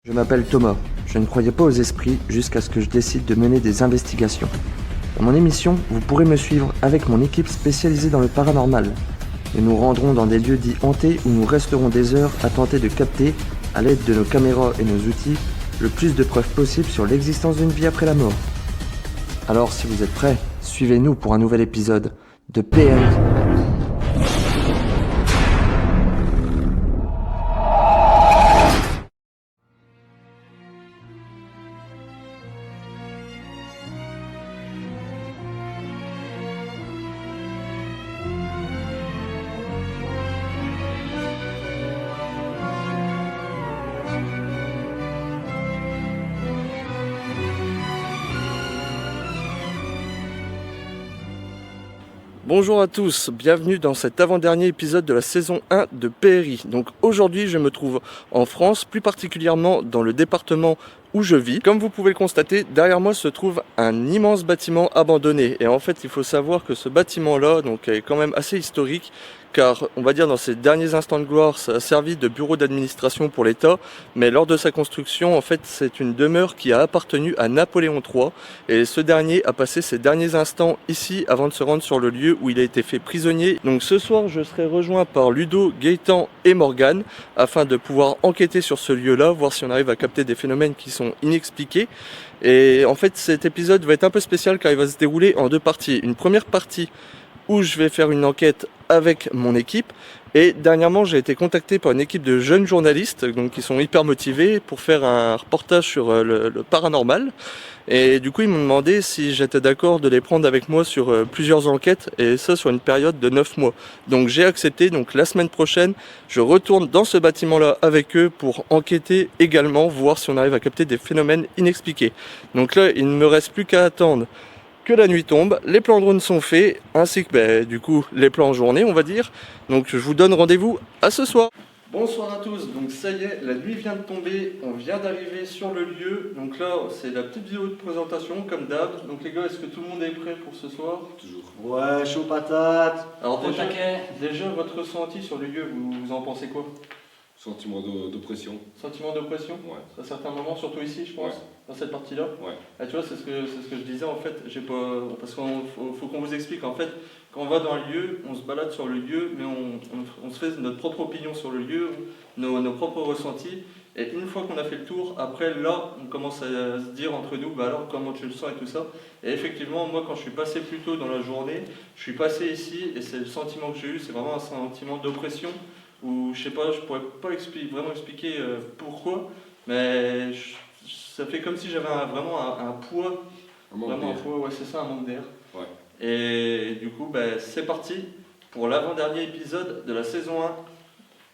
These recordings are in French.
Je m'appelle Thomas. Je ne croyais pas aux esprits jusqu'à ce que je décide de mener des investigations. Dans mon émission, vous pourrez me suivre avec mon équipe spécialisée dans le paranormal. Nous nous rendrons dans des lieux dits hantés où nous resterons des heures à tenter de capter, à l'aide de nos caméras et nos outils, le plus de preuves possibles sur l'existence d'une vie après la mort. Alors si vous êtes prêts, suivez-nous pour un nouvel épisode de PRI. Bonjour à tous, bienvenue dans cet avant-dernier épisode de la saison 1 de PRI. Donc aujourd'hui je me trouve en France, plus particulièrement dans le département où je vis. Comme vous pouvez le constater, derrière moi se trouve un immense bâtiment abandonné. Et en fait il faut savoir que ce bâtiment-là est quand même assez historique, car on va dire dans ses derniers instants de gloire ça a servi de bureau d'administration pour l'État, mais lors de sa construction en fait c'est une demeure qui a appartenu à Napoléon III, et ce dernier a passé ses derniers instants ici avant de se rendre sur le lieu où il a été fait prisonnier. Donc ce soir je serai rejoint par Ludo, Gaëtan et Morgane afin de pouvoir enquêter sur ce lieu-là, voir si on arrive à capter des phénomènes qui sont inexpliqués. Et en fait cet épisode va être un peu spécial car il va se dérouler en deux parties. Une première partie où je vais faire une enquête avec mon équipe, et dernièrement j'ai été contacté par une équipe de jeunes journalistes donc, qui sont hyper motivés pour faire un reportage sur le paranormal, et du coup ils m'ont demandé si j'étais d'accord de les prendre avec moi sur plusieurs enquêtes, et ça sur une période de 9 mois. Donc j'ai accepté. Donc la semaine prochaine je retourne dans ce bâtiment là avec eux pour enquêter également, voir si on arrive à capter des phénomènes inexpliqués. Donc là il ne me reste plus qu'à attendre que la nuit tombe, les plans drone sont faits, ainsi que du coup les plans en journée on va dire. Donc je vous donne rendez-vous à ce soir. Bonsoir à tous, donc ça y est, la nuit vient de tomber, on vient d'arriver sur le lieu. Donc là c'est la petite vidéo de présentation comme d'hab. Donc les gars, est-ce que tout le monde est prêt pour ce soir? Toujours. Ouais, chaud patate. Alors déjà votre ressenti sur le lieu, vous en pensez quoi? Sentiment d'oppression. Sentiment d'oppression? Ouais. À certains moments, surtout ici je pense, Ouais. dans cette partie-là. Ouais. Ah, tu vois, c'est ce que je disais en fait, j'ai pas. Parce qu'il faut qu'on vous explique en fait, quand on va dans un lieu, on se balade sur le lieu, mais on se fait notre propre opinion sur le lieu, nos propres ressentis. Et une fois qu'on a fait le tour, après là, on commence à se dire entre nous, bah alors comment tu le sens et tout ça. Et effectivement, moi quand je suis passé plus tôt dans la journée, je suis passé ici et c'est le sentiment que j'ai eu, c'est vraiment un sentiment d'oppression. Ou je sais pas, je pourrais pas vraiment expliquer pourquoi, mais ça fait comme si j'avais vraiment un poids. Un manque Vraiment un d'air. poids, ouais, c'est ça, un manque d'air. Ouais. Et du coup, c'est parti pour l'avant-dernier épisode de la saison 1.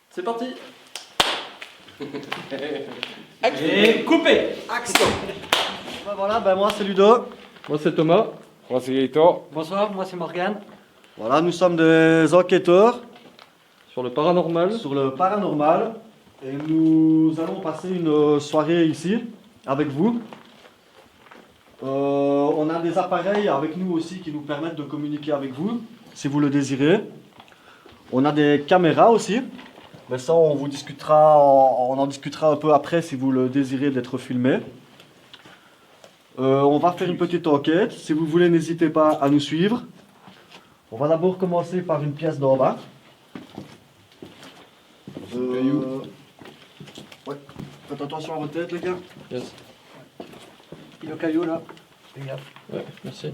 C'est parti. Et coupé. Action. Voilà, moi c'est Ludo. Moi c'est Thomas. Moi c'est Gaëtan. Bonsoir, moi c'est Morgane. Voilà, nous sommes des enquêteurs Sur le paranormal. sur le paranormal. Et nous allons passer une soirée ici avec vous. On a des appareils avec nous aussi qui nous permettent de communiquer avec vous, si vous le désirez. On a des caméras aussi. Mais ça, on en discutera un peu après si vous le désirez d'être filmé. On va faire une petite enquête. Si vous voulez, n'hésitez pas à nous suivre. On va d'abord commencer par une pièce d'en bas. Ouais. Faites attention à votre tête, les gars. Yes. Il le caillou là. Fais gaffe. Ouais, merci.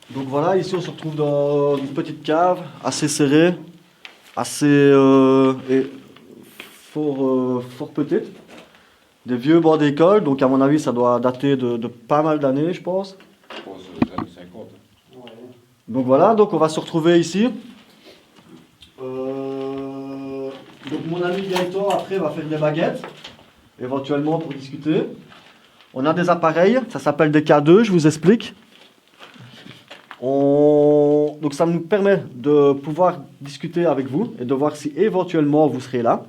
Donc voilà, ici on se retrouve dans une petite cave assez serrée, assez fort petite. Des vieux bancs d'école, donc à mon avis ça doit dater de pas mal d'années, je pense. Je pense les années 50. Donc voilà, donc on va se retrouver ici. Donc mon ami Gaëtan après va faire des baguettes, éventuellement pour discuter. On a des appareils, ça s'appelle des K2, je vous explique. Donc ça nous permet de pouvoir discuter avec vous et de voir si éventuellement vous serez là.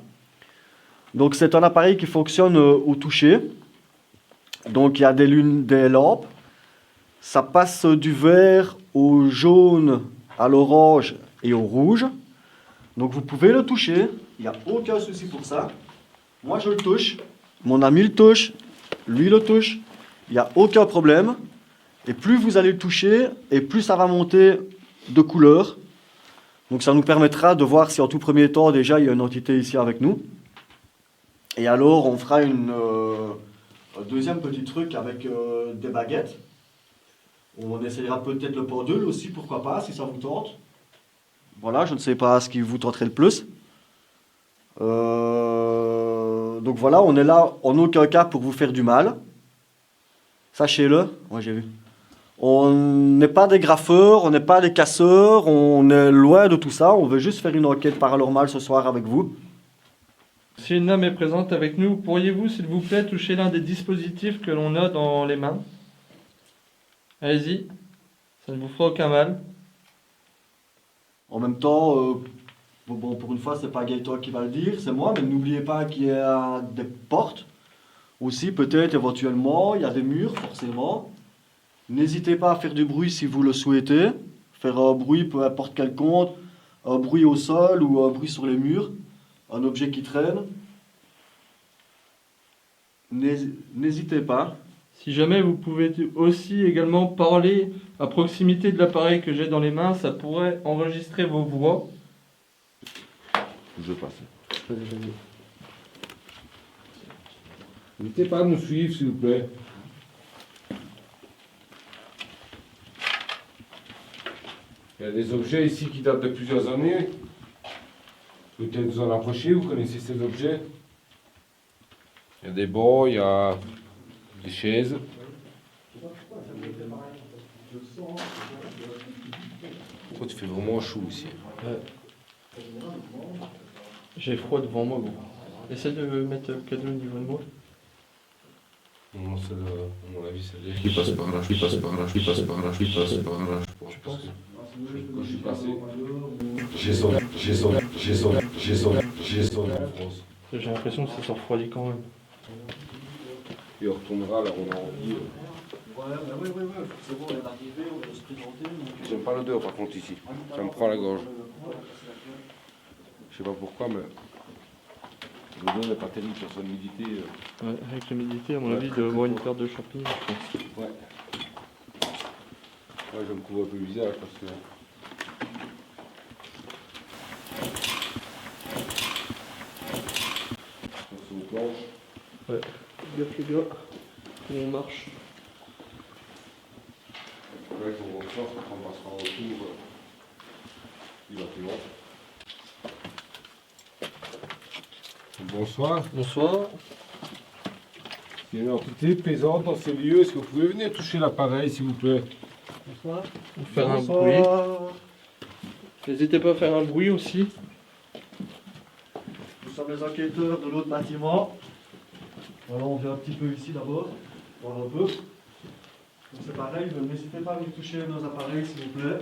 Donc c'est un appareil qui fonctionne au toucher. Donc il y a des lampes. Ça passe du vert au jaune, à l'orange et au rouge. Donc vous pouvez le toucher, il n'y a aucun souci pour ça. Moi je le touche, mon ami le touche, lui le touche, il n'y a aucun problème. Et plus vous allez le toucher, et plus ça va monter de couleur. Donc ça nous permettra de voir si en tout premier temps déjà il y a une entité ici avec nous. Et alors on fera un deuxième petit truc avec des baguettes. On essayera peut-être le pendule aussi, pourquoi pas, si ça vous tente. Voilà, je ne sais pas ce qui vous tenterait le plus. Donc voilà, on est là en aucun cas pour vous faire du mal. Sachez-le, moi j'ai vu. On n'est pas des graffeurs, on n'est pas des casseurs, on est loin de tout ça. On veut juste faire une enquête paranormale ce soir avec vous. Si une âme est présente avec nous, pourriez-vous, s'il vous plaît, toucher l'un des dispositifs que l'on a dans les mains? Allez-y, ça ne vous fera aucun mal. En même temps, bon, pour une fois, c'est pas Gaëtan qui va le dire, c'est moi, mais n'oubliez pas qu'il y a des portes aussi, peut-être éventuellement, il y a des murs, forcément. N'hésitez pas à faire du bruit si vous le souhaitez, faire un bruit, peu importe quel compte, un bruit au sol ou un bruit sur les murs, un objet qui traîne. N'hésitez pas. Si jamais vous pouvez aussi également parler à proximité de l'appareil que j'ai dans les mains, ça pourrait enregistrer vos voix. Je passe. N'hésitez pas à nous suivre, s'il vous plaît. Il y a des objets ici qui datent de plusieurs années. Peut-être vous en approchez, vous connaissez ces objets. Il y a des bancs, il y a des chaises. Pourquoi tu fais vraiment chaud ici? J'ai froid devant moi, gros. Essaie de mettre le cadeau au niveau de moi. Non, c'est le, à mon avis, c'est l'air qui passe par là, qui passe par là, qui passe par là, qui passe par là, je pense. Parce que quand je suis passé, j'ai sonné en France. J'ai l'impression que ça se refroidit quand même. Et on retournera là, on a envie. Oui, c'est bon, on est arrivé, on peut se présenter. J'aime pas l'odeur par contre ici, ça me prend la gorge. Je sais pas pourquoi, mais l'odeur n'est pas terrible sur son humidité. Ouais, avec l'humidité, à mon avis, il doit avoir une perte de champignons, je pense. Ouais. Ouais, je me couvre un peu le visage parce que. C'est aux planches. Ouais, gaffe les gars, comment on marche. Ouais, on ressort quand on passera autour du bâtiment. Bonsoir. Bonsoir. Il y a une entité présente dans ces lieux. Est-ce que vous pouvez venir toucher l'appareil, s'il vous plaît? Bonsoir. Ou faire un bruit. N'hésitez pas à faire un bruit aussi. Nous sommes les enquêteurs de l'autre bâtiment. Voilà, on vient un petit peu ici d'abord, voir un peu. Donc c'est pareil, n'hésitez pas à venir toucher nos appareils s'il vous plaît.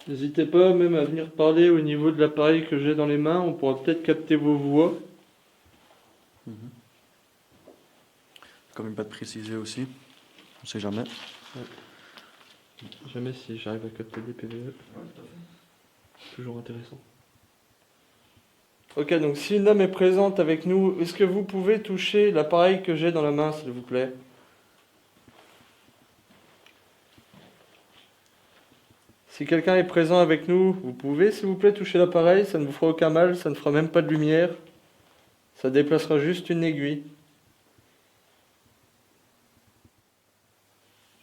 N'hésitez pas même à venir parler au niveau de l'appareil que j'ai dans les mains. On pourra peut-être capter vos voix. Quand même pas de préciser aussi, on sait jamais. Jamais si j'arrive à capter des PVE. Toujours intéressant. Ok, donc si une âme est présente avec nous, est-ce que vous pouvez toucher l'appareil que j'ai dans la main, s'il vous plaît? Si quelqu'un est présent avec nous, vous pouvez, s'il vous plaît, toucher l'appareil, ça ne vous fera aucun mal, ça ne fera même pas de lumière. Ça déplacera juste une aiguille.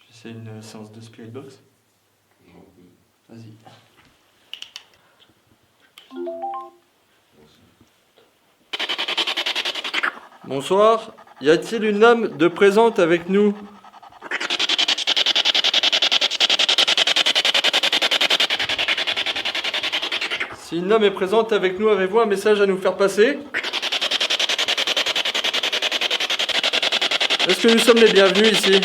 J'essaie une séance de Spirit Box. Vas-y. Bonsoir, y a-t-il une âme de présente avec nous? Si une âme est présente avec nous, avez-vous un message à nous faire passer? Est-ce que nous sommes les bienvenus ici?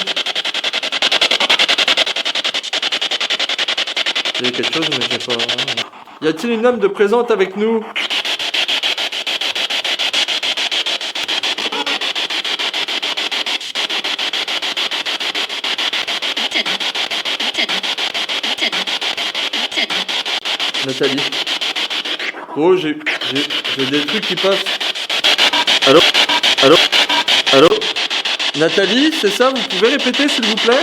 Il y a quelque chose, mais j'ai pas... Y a-t-il une âme de présente avec nous? Nathalie. Oh, j'ai des trucs qui passent. Allô? Allô? Allô? Nathalie, c'est ça? Vous pouvez répéter s'il vous plaît?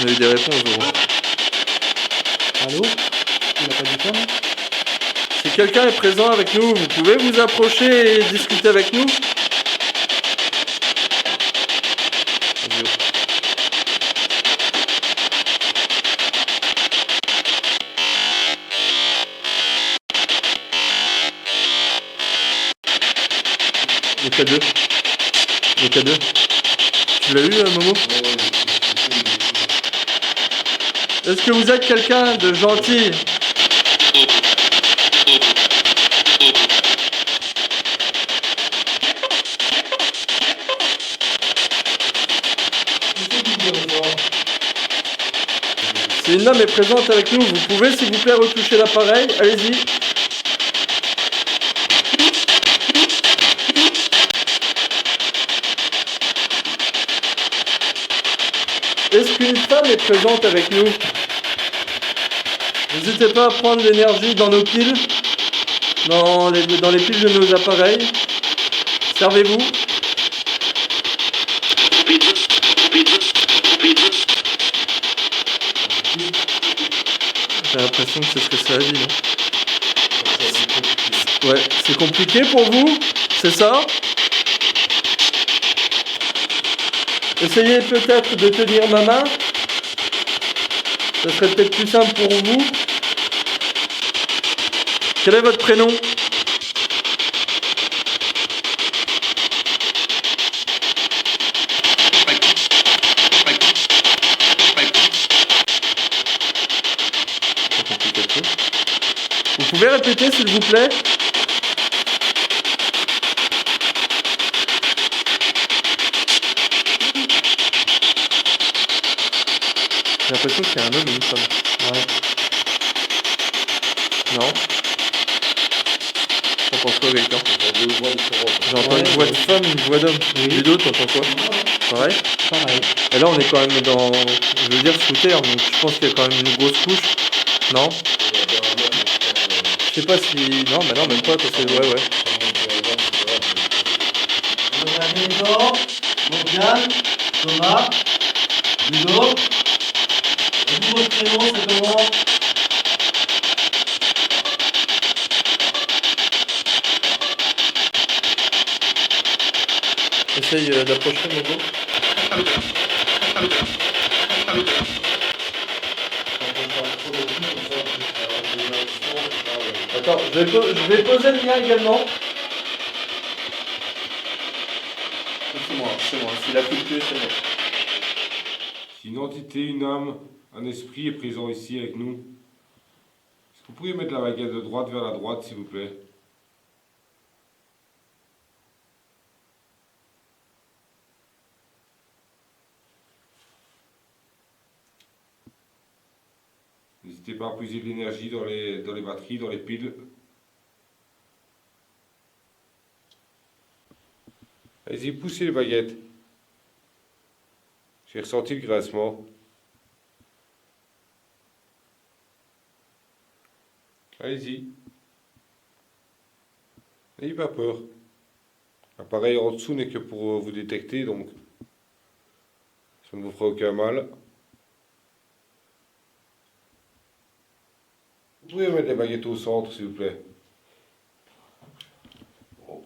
On a eu des réponses, gros. Allô? Il n'a pas dit ça, non? Si quelqu'un est présent avec nous, vous pouvez vous approcher et discuter avec nous? Le K2. Le K2. Tu l'as eu, Momo? Est-ce que vous êtes quelqu'un de gentil? Si une dame est présente avec nous, vous pouvez s'il vous plaît retoucher l'appareil? Allez-y. Est-ce qu'une femme est présente avec nous? N'hésitez pas à prendre l'énergie dans nos piles, dans les piles de nos appareils. Servez-vous. J'ai l'impression que c'est ce que ça a dit, non? Ouais, c'est compliqué pour vous? C'est ça? Essayez peut-être de tenir ma main. Ce serait peut-être plus simple pour vous. Quel est votre prénom? Vous pouvez répéter s'il vous plaît? J'ai l'impression qu'il y a un homme et une femme. Ouais. Non? T'en penses quoi, Gaëtan? J'entends une voix de femme, une voix d'homme. Ludo, t'en penses quoi? Pareil? Pareil. Et là, on est quand même dans, je veux dire, sous terre, donc je pense qu'il y a quand même une grosse couche. Non? Je sais pas si... Non, mais non, même pas, parce que... Ouais, ouais. Bonjour, Morgane, Thomas, Ludo. Et vous, votre prénom, c'est comment? Essaye d'approcher, Mogo. Attends, je vais poser le mien également. C'est moi. Si la culture, c'est moi. Si une entité, une âme, un esprit est présent ici avec nous, est-ce que vous pourriez mettre la baguette de droite vers la droite, s'il vous plaît? N'hésitez pas à puiser de l'énergie dans les batteries, dans les piles. Allez-y, poussez les baguettes. J'ai ressenti le grincement. Allez-y. N'ayez pas peur. L'appareil en dessous n'est que pour vous détecter, donc ça ne vous fera aucun mal. Vous pouvez mettre les baguettes au centre, s'il vous plaît. Oh.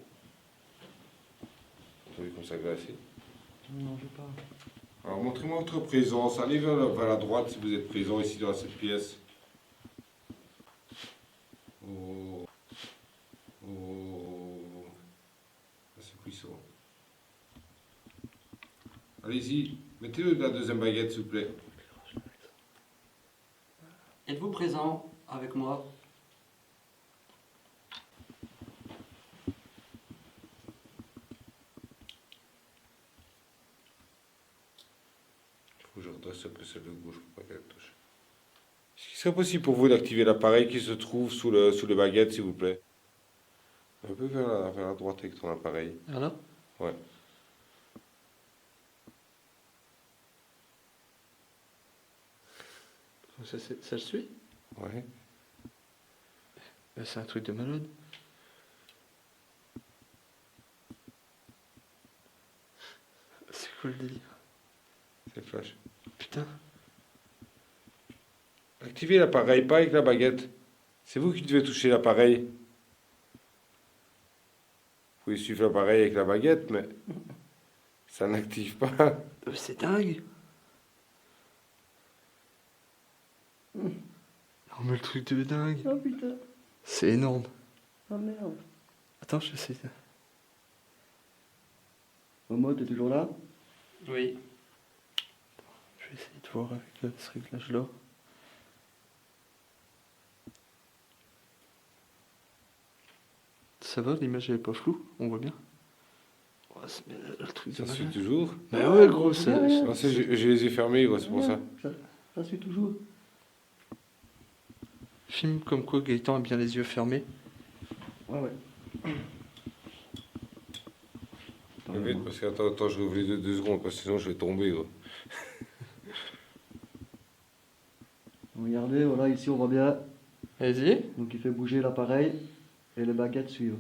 Vous avez comme ça glacé. Non, je pas. Alors montrez-moi votre présence. Allez vers la droite si vous êtes présent ici dans cette pièce. Oh. Oh. C'est puissant. Allez-y, mettez-le la deuxième baguette, s'il vous plaît. Êtes-vous présent avec moi? Il faut que je redresse un peu celle de gauche pour pas qu'elle touche. Est-ce qu'il serait possible pour vous d'activer l'appareil qui se trouve sous le baguette, s'il vous plaît? Un peu vers la droite avec ton appareil. Vers là? Ouais. Ça le suit? Ouais. C'est un truc de malade. C'est quoi le délire? C'est flash. Putain. Activez l'appareil, pas avec la baguette. C'est vous qui devez toucher l'appareil. Vous pouvez suivre l'appareil avec la baguette, mais ça n'active pas. C'est dingue. Non mais le truc de dingue. Oh putain. C'est énorme. Oh merde. Attends, je vais essayer. Momo, t'es toujours là? Oui. Je vais essayer de voir avec ce réglage-là. Ça va, l'image elle est pas floue, on voit bien. Oh, c'est le truc de Ça suit malade. toujours. Bah ouais gros, ça. Ah, j'ai les yeux fermés, gros, c'est pour ça. Ça suit toujours. Film comme quoi Gaëtan a bien les yeux fermés. Ouais, ouais. Vite, parce que attends, je rouvre les yeux 2 secondes, parce que sinon je vais tomber, gros. Regardez, voilà, ici on voit bien. Vas-y. Donc il fait bouger l'appareil et les baguettes suivent.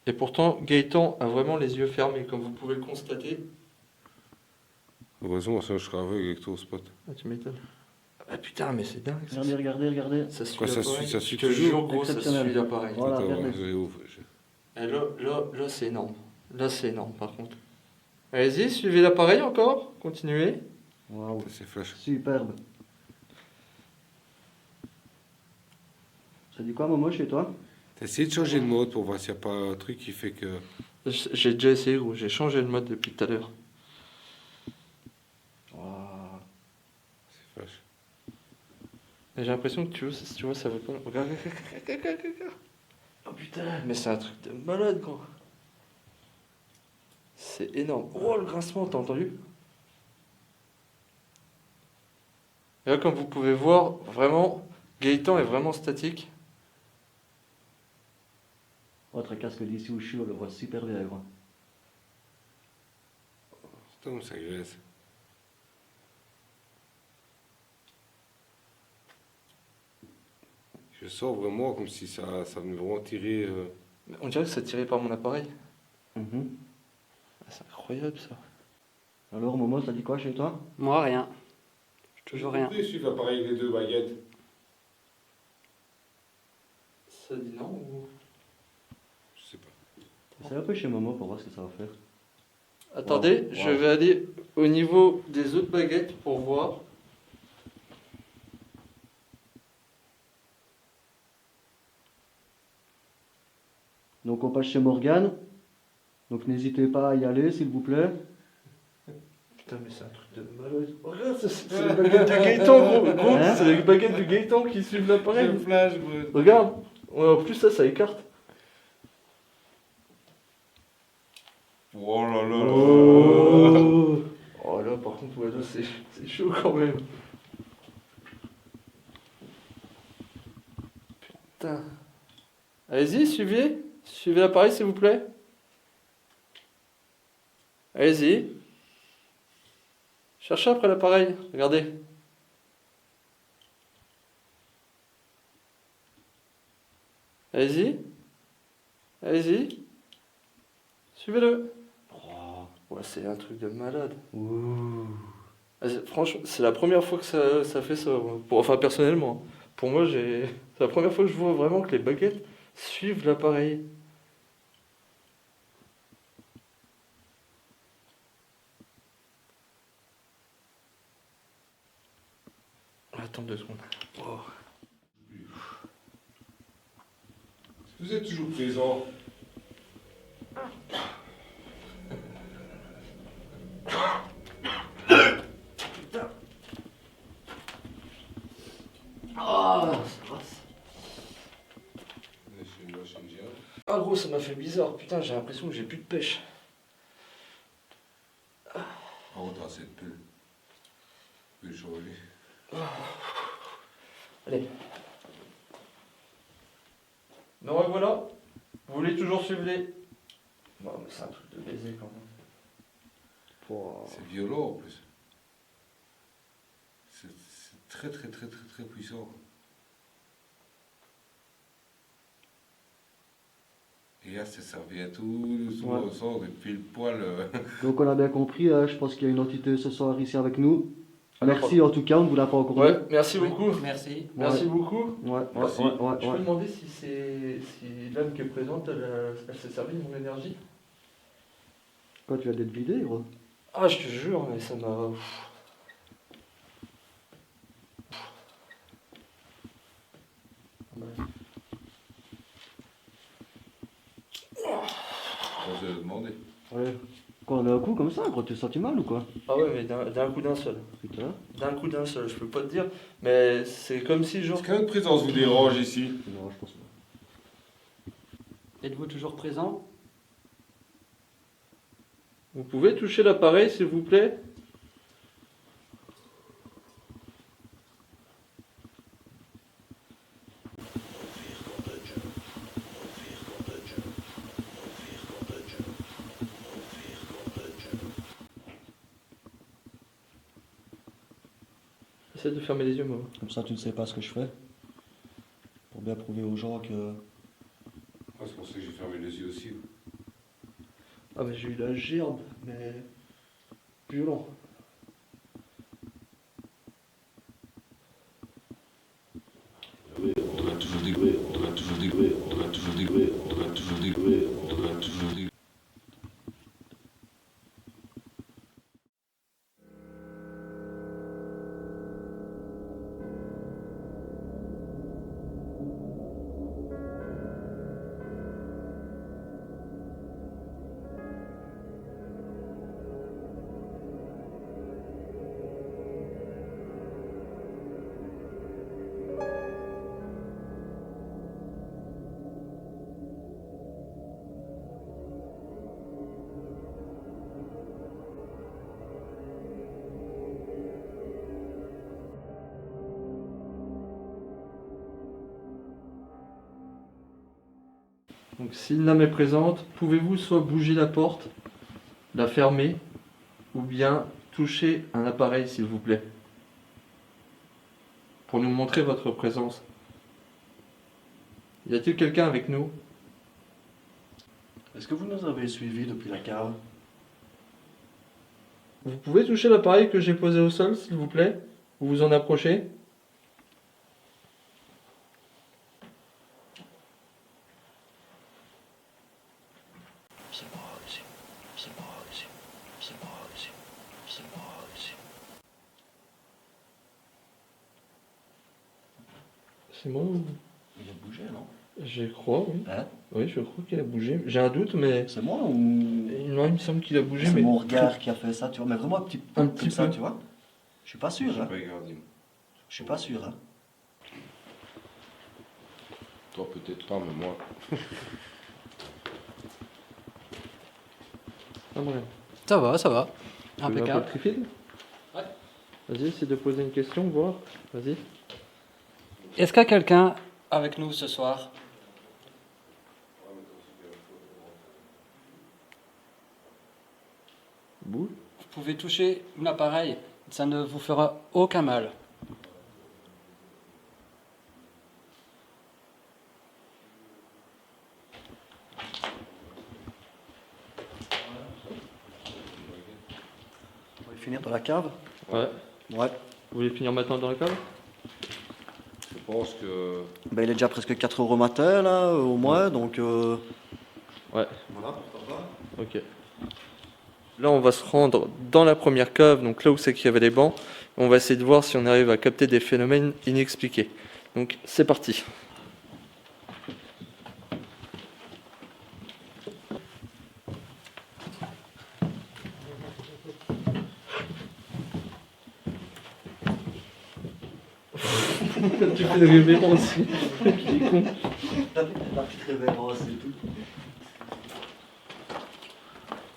Et pourtant, Gaëtan a vraiment les yeux fermés, comme vous pouvez le constater. Heureusement, sinon je serais aveugle avec toi au spot. Ah, tu m'étonnes. Ah putain, mais c'est dingue. Regardez, regardez, regardez. Ça suit Quoi, ça l'appareil. suit- ça suit Je te toujours jure, gros, ça Exceptionnel. suit l'appareil. Voilà, Attends, regardez. je ouvre. Et là, c'est énorme. Là, c'est énorme, par contre. Allez-y, suivez l'appareil encore. Continuez. Waouh. C'est flash. Superbe. Ça dit quoi, Momo, chez toi? T'as essayé de changer de mode pour voir s'il n'y a pas un truc qui fait que. J'ai déjà essayé, gros. J'ai changé le mode depuis tout à l'heure. Waouh. C'est flash. Et j'ai l'impression que tu vois, ça veut pas. Regarde, regarde. Oh putain, mais c'est un truc de malade, gros. C'est énorme. Oh, le grincement, t'as entendu? Et là, comme vous pouvez voir, vraiment, Gaëtan est vraiment statique. Votre casque d'ici où je suis, on le voit super bien, quoi. Putain, ça graisse. Je sors vraiment comme si ça venait vraiment tirer. On dirait que c'est tiré par mon appareil. Mhm. Ah, c'est incroyable, ça. Alors, Momo, ça dit quoi chez toi? Moi, rien. Toujours rien. Vous pouvez suivre l'appareil avec les 2 baguettes. Ça dit non ou... Je sais pas. C'est un peu chez Momo pour voir ce que ça va faire. Attendez, Wow. je vais aller au niveau des autres baguettes pour voir. Donc on passe chez Morgane. Donc n'hésitez pas à y aller, s'il vous plaît. Putain, mais c'est un truc de malade. Regarde, c'est les baguettes du Gaëtan, gros. Hein? C'est les baguettes du Gaëtan qui suivent l'appareil. flash, gros. Regarde. Ouais, en plus, ça écarte. Oh là là là. Oh. Oh là, par contre, ouais, là, c'est chaud quand même. Putain. Allez-y, suivez. Suivez l'appareil, s'il vous plaît. Allez-y. Cherchez après l'appareil. Regardez. Allez-y. Allez-y. Suivez-le. Oh, ouais, c'est un truc de malade. Ouh. Ah, franchement, c'est la première fois que ça fait ça. Enfin, personnellement. Pour moi, c'est la première fois que je vois vraiment que les baguettes suivent l'appareil. Attends 2 secondes. Oh. Vous êtes toujours présent. Ah, gros, ça m'a fait bizarre. Putain, j'ai l'impression que j'ai plus de pêche. Oh, t'as cette pelle. Je vais changer. Allez. Me revoilà. Vous voulez toujours suivre les... Non, mais c'est un truc de baiser quand même. C'est violent en plus. C'est très très très très très puissant. Et là, ça revient tout doucement Ouais. au centre et puis le poil. Donc on a bien compris, je pense qu'il y a une entité ce soir ici avec nous. Alors, Merci en tout cas, on ne vous l'a pas encore Ouais, dit. merci Oui, beaucoup. merci. Merci beaucoup. Ouais, Merci. Je peux demander si l'âme qui est présente, elle s'est servie de mon énergie? Quoi, tu vas d'être vidé, gros? Ah, je te jure, mais ça m'a... On se demandait. Ouais. Quoi, on a un coup comme ça, gros, t'es senti mal ou quoi? Ah ouais, mais d'un coup d'un seul. Putain. D'un coup d'un seul, je peux pas te dire. Mais c'est comme si, genre... Est-ce que notre présence vous dérange ici? Non, je pense pas. Êtes-vous toujours présent? Vous pouvez toucher l'appareil, s'il vous plaît? Essaye de fermer les yeux, moi. Comme ça, tu ne sais pas ce que je fais. Pour bien prouver aux gens que... Ah, c'est pour ça que j'ai fermé les yeux aussi. Ah, mais j'ai eu la gerbe, mais... violent. On a toujours des grés, on a toujours des grés, on a toujours des grés, on a toujours des grés, on a toujours des grés. Donc si une lame est présente, pouvez-vous soit bouger la porte, la fermer, ou bien toucher un appareil, s'il vous plaît, pour nous montrer votre présence. Y a-t-il quelqu'un avec nous? Est-ce que vous nous avez suivis depuis la cave? Vous pouvez toucher l'appareil que j'ai posé au sol, s'il vous plaît? Vous vous en approchez? C'est moi ici. C'est moi ici. C'est moi ici. C'est moi ici. C'est moi ou... Il a bougé, non? Je crois, oui. Hein? Oui, je crois qu'il a bougé. J'ai un doute, mais... C'est moi ou... Non, il me semble qu'il a bougé, C'est mais... mon regard qui a fait ça, tu vois, mais vraiment un petit peu Un comme petit ça, peu. tu vois. Je suis pas sûr, J'ai hein. pas regardé. Je suis pas sûr, hein. Toi peut-être pas, mais moi. Ah, voilà. Ça va, ça va. Tu veux un peu Impeccable. de trifide? Ouais. Vas-y, essaie de poser une question, voir. Vas-y. Est-ce qu'il y a quelqu'un avec nous ce soir? Bouge. Vous pouvez toucher l'appareil, ça ne vous fera aucun mal. On va finir dans la cave. Ouais. Ouais. Vous voulez finir maintenant dans la cave? Je pense que. Ben, il est déjà presque 4 € matin, là, au moins, donc... Ouais. Voilà, Ok. Là, on va se rendre dans la première cave, donc là où c'est qu'il y avait les bancs. On va essayer de voir si on arrive à capter des phénomènes inexpliqués. Donc, c'est parti. Tu fais des révérences. Il est con. La petite révérence et tout.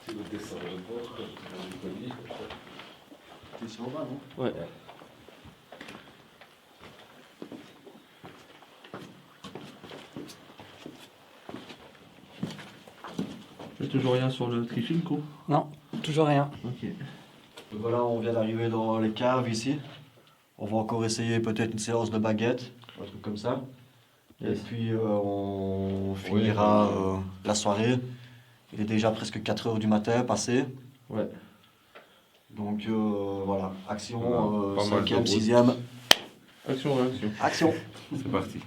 Si vous descendez de bord, je peux vous dire. T'es sur bas, non? Ouais. Il n'y a toujours rien sur le trifil, quoi. Non, toujours rien. Ok. Donc voilà, on vient d'arriver dans les caves ici. On va encore essayer peut-être une séance de baguette, un truc comme ça. Yes. Et puis on finira la soirée. Il est déjà presque 4 heures du matin passé. Ouais. Donc voilà, action, Voilà, pas mal de 5e, route. 6e. Action, réaction. Action. C'est parti.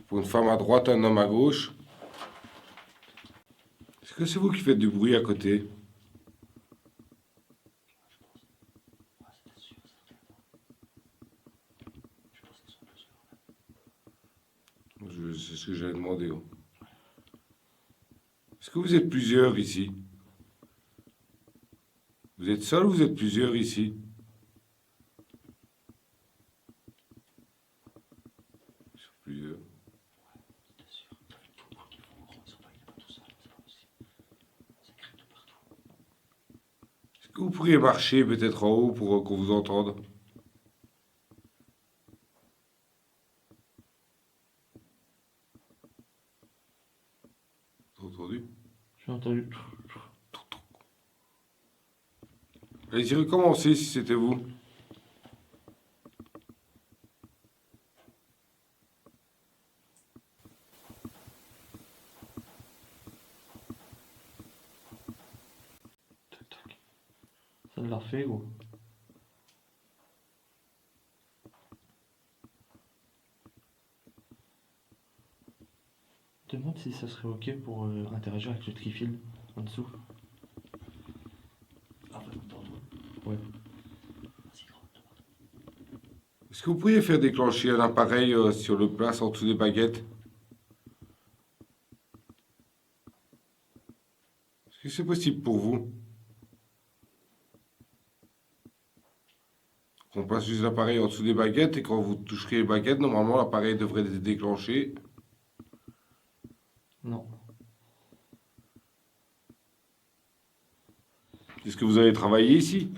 Pour une femme à droite, un homme à gauche. Est-ce que c'est vous qui faites du bruit à côté? C'est ce que j'avais demandé. Est-ce que vous êtes plusieurs ici? Vous êtes seul ou vous êtes plusieurs ici? Ils sont plusieurs. Est-ce que vous pourriez marcher peut-être en haut pour qu'on vous entende? T'as entendu? J'ai entendu. Allez-y, recommencez si c'était vous. Ça l'a refait, gros. Demande si ça serait ok pour interagir avec le trifil en dessous. Ouais. Est-ce que vous pourriez faire déclencher un appareil sur le place en dessous des baguettes? Est-ce que c'est possible pour vous? On place juste l'appareil en dessous des baguettes et quand vous toucherez les baguettes, normalement l'appareil devrait être déclenché. Non. Est-ce que vous avez travaillé ici?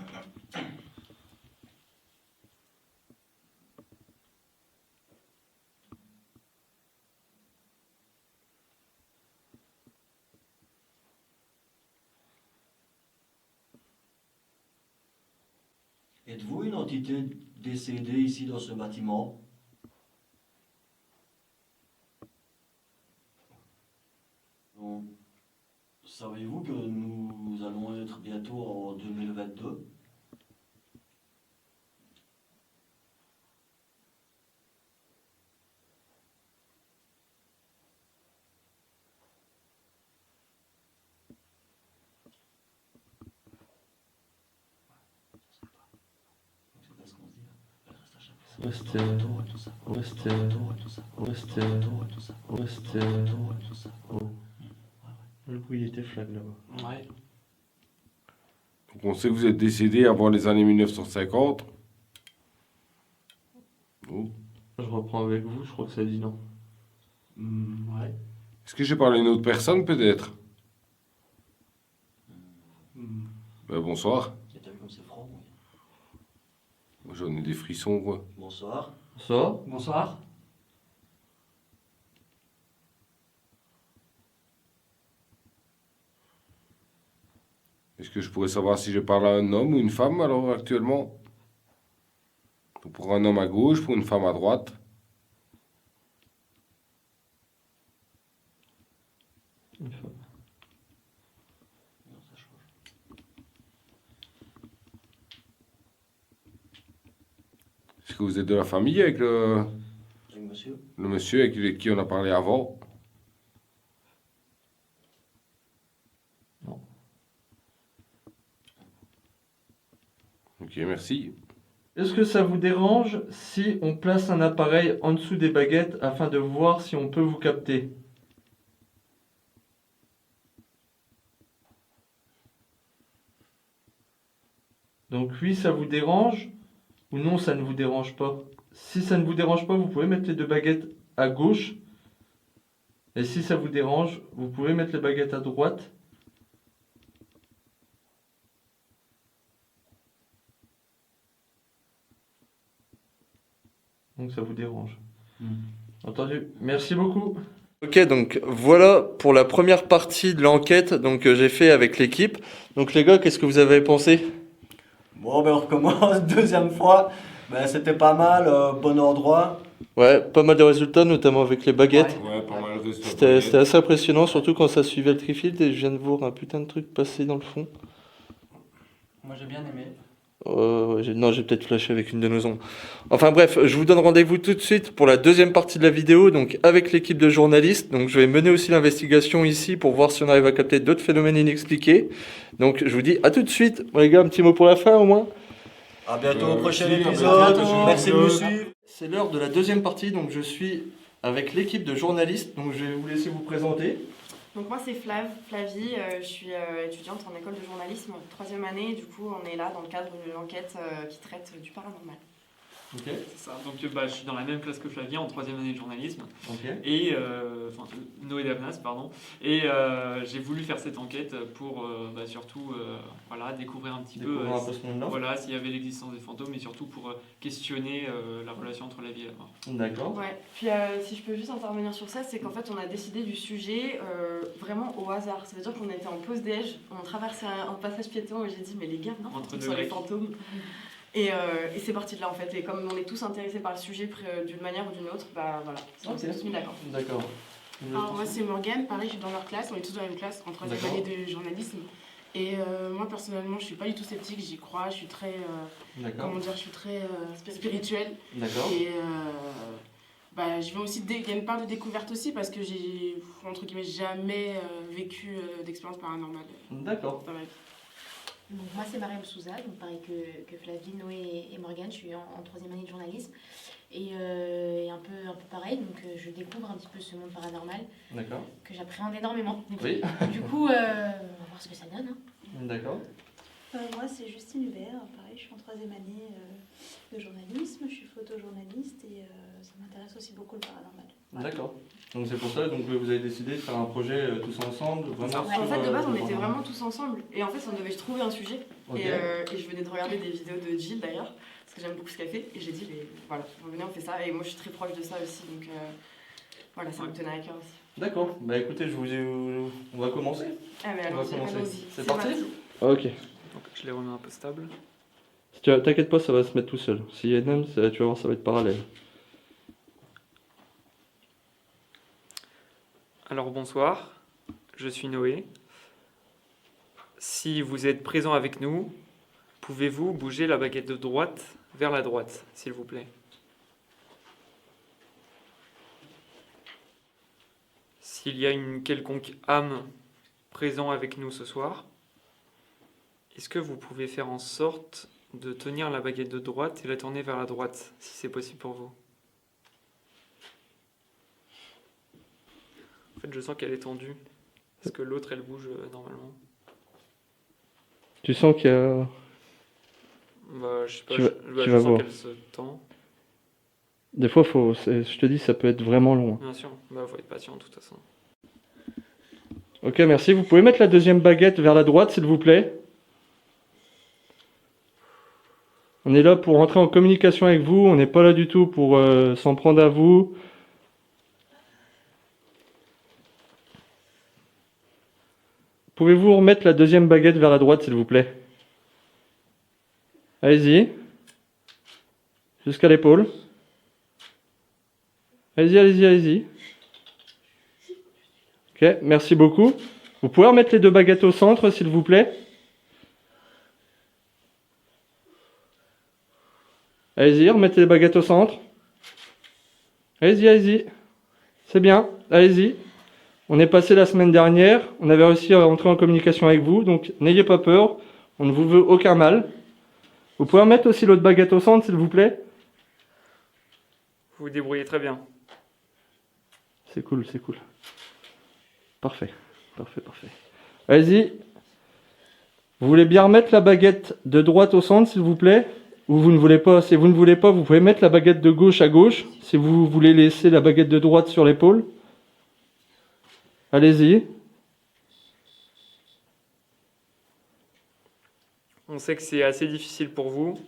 Êtes-vous une entité décédée ici dans ce bâtiment? Donc, savez-vous que nous allons être bientôt en 2022? Reste. Reste. Reste. Reste. Oh. Le bruit était flag là-bas. Ouais. Donc on sait que vous êtes décédé avant les années 1950. Oh. Je reprends avec vous, je crois que ça dit non. Ouais. Est-ce que j'ai parlé à une autre personne peut-être? Ben, bonsoir. T'as vu comme c'est franc? Moi, j'en ai des frissons quoi. Bonsoir. Ça? Bonsoir. Est-ce que je pourrais savoir si je parle à un homme ou une femme alors actuellement? Donc, pour un homme à gauche, pour une femme à droite. Une fois. Est-ce que vous êtes de la famille avec le monsieur avec qui on a parlé avant? Non. Ok, merci. Est-ce que ça vous dérange si on place un appareil en dessous des baguettes afin de voir si on peut vous capter? Donc oui, ça vous dérange ou non, ça ne vous dérange pas? Si ça ne vous dérange pas, vous pouvez mettre les deux baguettes à gauche. Et si ça vous dérange, vous pouvez mettre les baguettes à droite. Donc ça vous dérange. Entendu. Merci beaucoup. Ok, donc voilà pour la première partie de l'enquête que j'ai fait avec l'équipe. Donc les gars, qu'est-ce que vous avez pensé? Bon, ben on recommence, deuxième fois. Ben, c'était pas mal, bon endroit. Ouais, pas mal de résultats, notamment avec les baguettes. Ouais, pas mal de C'était assez impressionnant, surtout quand ça suivait le trifield et je viens de voir un putain de truc passer dans le fond. Moi j'ai bien aimé. Non, j'ai peut-être flashé avec une de nos ombres. Enfin bref, je vous donne rendez-vous tout de suite pour la deuxième partie de la vidéo, donc avec l'équipe de journalistes. Donc je vais mener aussi l'investigation ici pour voir si on arrive à capter d'autres phénomènes inexpliqués. Donc je vous dis à tout de suite. Bon, les gars, un petit mot pour la fin au moins. À bientôt au prochain merci, à épisode. bientôt. Merci de nous suivre. C'est l'heure de la deuxième partie, donc je suis avec l'équipe de journalistes, donc je vais vous laisser vous présenter. Donc moi c'est Flavie, je suis étudiante en école de journalisme, 3e année, et du coup on est là dans le cadre d'une enquête qui traite du paranormal. Ok. C'est ça. Donc je suis dans la même classe que Flavien en 3e année de journalisme. Ok. Et enfin Noé Davnas, pardon. Et j'ai voulu faire cette enquête pour surtout voilà, découvrir un petit peu, Découvrir un peu ce monde-là. voilà, s'il y avait l'existence des fantômes, et surtout pour questionner la relation entre la vie et la mort. D'accord. Ouais, puis si je peux juste intervenir sur ça, c'est qu'en fait on a décidé du sujet vraiment au hasard. Ça veut dire qu'on était en pause déj, on traversait un passage piéton et j'ai dit mais les gars, non, Entre fantômes deux sur les grecs. fantômes. Et c'est parti de là en fait. Et comme on est tous intéressés par le sujet d'une manière ou d'une autre, bah voilà, on s'est tous mis d'accord. D'accord. Alors, moi c'est Morgane, pareil je suis dans leur classe, on est tous dans la même classe en 3e D'accord. année de journalisme. Et moi personnellement je suis pas du tout sceptique, j'y crois, je suis très, D'accord. comment dire, je suis très spirituelle. D'accord. Et je vais aussi, il y a une part de découverte aussi parce que j'ai, entre guillemets, jamais vécu d'expérience paranormale D'accord. dans ma vie. Donc, moi, c'est Mariam Souza, donc pareil que Flavie, Noé et Morgane. Je suis en 3e année de journalisme et un peu pareil. Donc, je découvre un petit peu ce monde paranormal D'accord. que j'appréhende énormément. Oui. Du coup, on va voir ce que ça donne. Hein. D'accord. Moi, c'est Justine Hubert. Pareil, je suis en 3e année de journalisme. Je suis photojournaliste et ça m'intéresse aussi beaucoup le paranormal. Voilà. D'accord. Donc c'est pour ça que vous avez décidé de faire un projet tous ensemble, vraiment. Ouais. En fait de base on le était paranormal. vraiment tous ensemble. Et en fait on devait trouver un sujet. Ok. Et je venais de regarder des vidéos de Jill d'ailleurs, parce que j'aime beaucoup ce qu'elle fait. Et j'ai dit, mais voilà, venez on fait ça. Et moi je suis très proche de ça aussi, donc voilà, ça me tenait à cœur aussi. D'accord. Bah écoutez, on va commencer. Ah mais On va allons-y, commencer. allons-y. C'est parti. Ok. Donc je les remets un peu stables. T'inquiète pas, ça va se mettre tout seul. S'il y a une âme, tu vas voir, ça va être parallèle. Alors bonsoir, je suis Noé. Si vous êtes présent avec nous, pouvez-vous bouger la baguette de droite vers la droite, s'il vous plaît? S'il y a une quelconque âme présente avec nous ce soir, est-ce que vous pouvez faire en sorte de tenir la baguette de droite et la tourner vers la droite, si c'est possible pour vous? En fait, je sens qu'elle est tendue. Est-ce que l'autre, elle bouge normalement? Tu sens qu'il y a. Je sais pas, Tu vas- je tu vas sens voir. qu'elle se tend. Des fois, je te dis, ça peut être vraiment long. Bien sûr, faut être patient de toute façon. Ok, merci. Vous pouvez mettre la deuxième baguette vers la droite, s'il vous plaît. On est là pour entrer en communication avec vous. On n'est pas là du tout pour s'en prendre à vous. Pouvez-vous remettre la deuxième baguette vers la droite, s'il vous plaît? Allez-y. Jusqu'à l'épaule. Allez-y, allez-y, allez-y. Ok, merci beaucoup. Vous pouvez remettre les deux baguettes au centre, s'il vous plaît? Allez-y, remettez les baguettes au centre. Allez-y, allez-y. C'est bien, allez-y. On est passé la semaine dernière, on avait réussi à entrer en communication avec vous, donc n'ayez pas peur, on ne vous veut aucun mal. Vous pouvez remettre aussi l'autre baguette au centre, s'il vous plaît? Vous vous débrouillez très bien. C'est cool, c'est cool. Parfait, parfait, parfait. Allez-y. Vous voulez bien remettre la baguette de droite au centre, s'il vous plaît? Ou vous ne voulez pas? Si vous ne voulez pas, vous pouvez mettre la baguette de gauche à gauche, si vous voulez laisser la baguette de droite sur l'épaule. Allez-y. On sait que c'est assez difficile pour vous.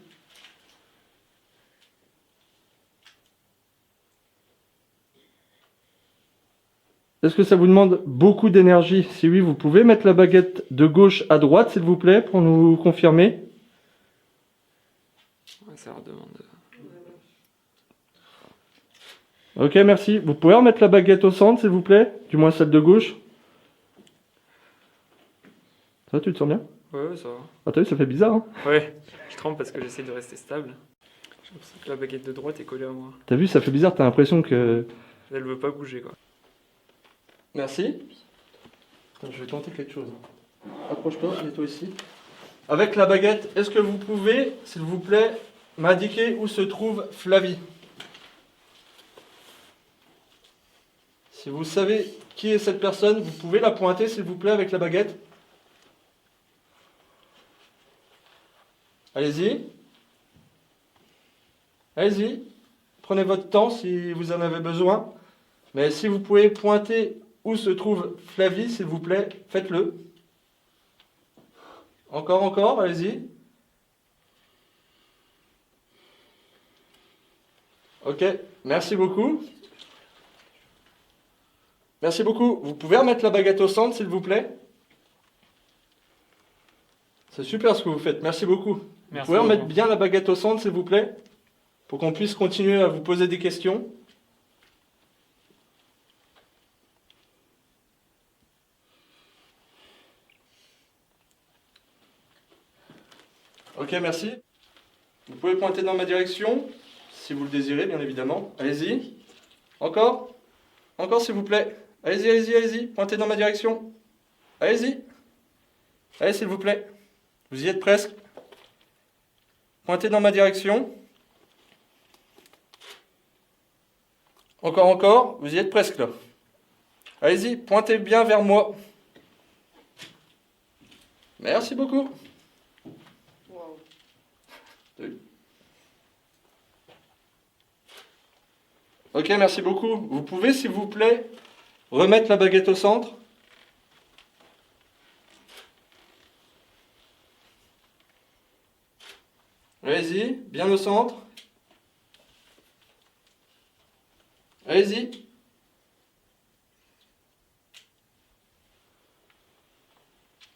Est-ce que ça vous demande beaucoup d'énergie? Si oui, vous pouvez mettre la baguette de gauche à droite, s'il vous plaît, pour nous confirmer. Ouais, ça leur demande. Ok, merci. Vous pouvez remettre la baguette au centre, s'il vous plaît? Du moins celle de gauche. Ça, tu te sens bien? Ouais, ça va. Ah, t'as vu, ça fait bizarre, hein? Ouais, je tremble parce que j'essaie de rester stable. J'ai l'impression que la baguette de droite est collée à moi. T'as vu, ça fait bizarre, t'as l'impression que... Elle veut pas bouger, quoi. Merci. Attends, je vais tenter quelque chose. Approche-toi, mets-toi ici. Avec la baguette, est-ce que vous pouvez, s'il vous plaît, m'indiquer où se trouve Flavie? Si vous savez qui est cette personne, vous pouvez la pointer, s'il vous plaît, avec la baguette. Allez-y. Allez-y. Prenez votre temps si vous en avez besoin. Mais si vous pouvez pointer où se trouve Flavie, s'il vous plaît, faites-le. Encore, allez-y. Ok, merci beaucoup. Merci beaucoup. Vous pouvez remettre la baguette au centre, s'il vous plaît? C'est super ce que vous faites, merci beaucoup. Merci vous pouvez remettre beaucoup. bien la baguette au centre, s'il vous plaît? Pour qu'on puisse continuer à vous poser des questions. Ok, merci. Vous pouvez pointer dans ma direction, si vous le désirez, bien évidemment. Allez-y. Encore. Encore, s'il vous plaît. Allez-y, allez-y, allez-y. Pointez dans ma direction. Allez-y. Allez, s'il vous plaît. Vous y êtes presque. Pointez dans ma direction. Encore. Vous y êtes presque, là. Allez-y, pointez bien vers moi. Merci beaucoup. Ok, merci beaucoup. Vous pouvez, s'il vous plaît, remettre la baguette au centre? Allez-y, bien au centre. Allez-y.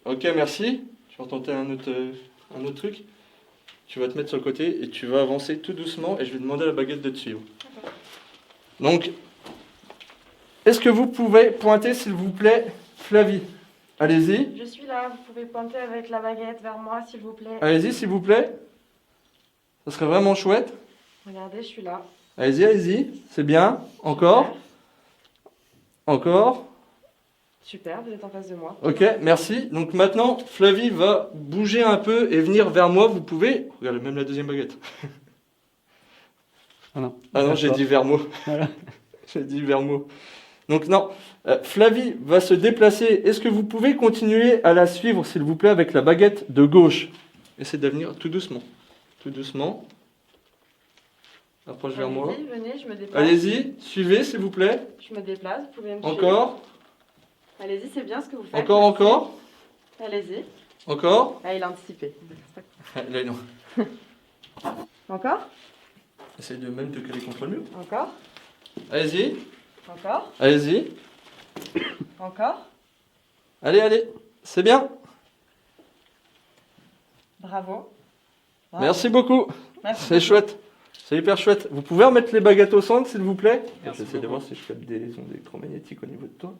Ok, merci. Je vais retenter un autre truc. Tu vas te mettre sur le côté et tu vas avancer tout doucement et je vais demander à la baguette de te suivre. Donc, est-ce que vous pouvez pointer, s'il vous plaît, Flavie? Allez-y. Je suis là, vous pouvez pointer avec la baguette vers moi, s'il vous plaît. Allez-y, s'il vous plaît. Ça serait vraiment chouette. Regardez, je suis là. Allez-y, allez-y. C'est bien. Encore. Encore. Super, vous êtes en face de moi. Ok, merci. Donc maintenant, Flavie va bouger un peu et venir vers moi. Vous pouvez... Regardez, même la deuxième baguette. Voilà. Ah non, j'ai dit vers moi. Voilà. J'ai dit vers moi. Donc non, Flavie va se déplacer. Est-ce que vous pouvez continuer à la suivre, s'il vous plaît, avec la baguette de gauche? Essayez de venir tout doucement. Tout doucement. Approche vers moi. Allez-y, venez, je me déplace. Allez-y, suivez, s'il vous plaît. Je me déplace, vous pouvez me suivre. Encore. Allez-y, c'est bien ce que vous faites. Encore. Allez-y. Encore. Ah, il a anticipé. Là, non. Encore. Essaye de même te caler contre le mur. Encore. Allez-y. Encore. Allez-y. Encore. Allez. C'est bien. Bravo. Merci beaucoup. Merci. C'est chouette. C'est hyper chouette. Vous pouvez remettre les baguettes au centre, s'il vous plaît? Merci J'essaie de beaucoup. voir si je capte des ondes électromagnétiques au niveau de toi.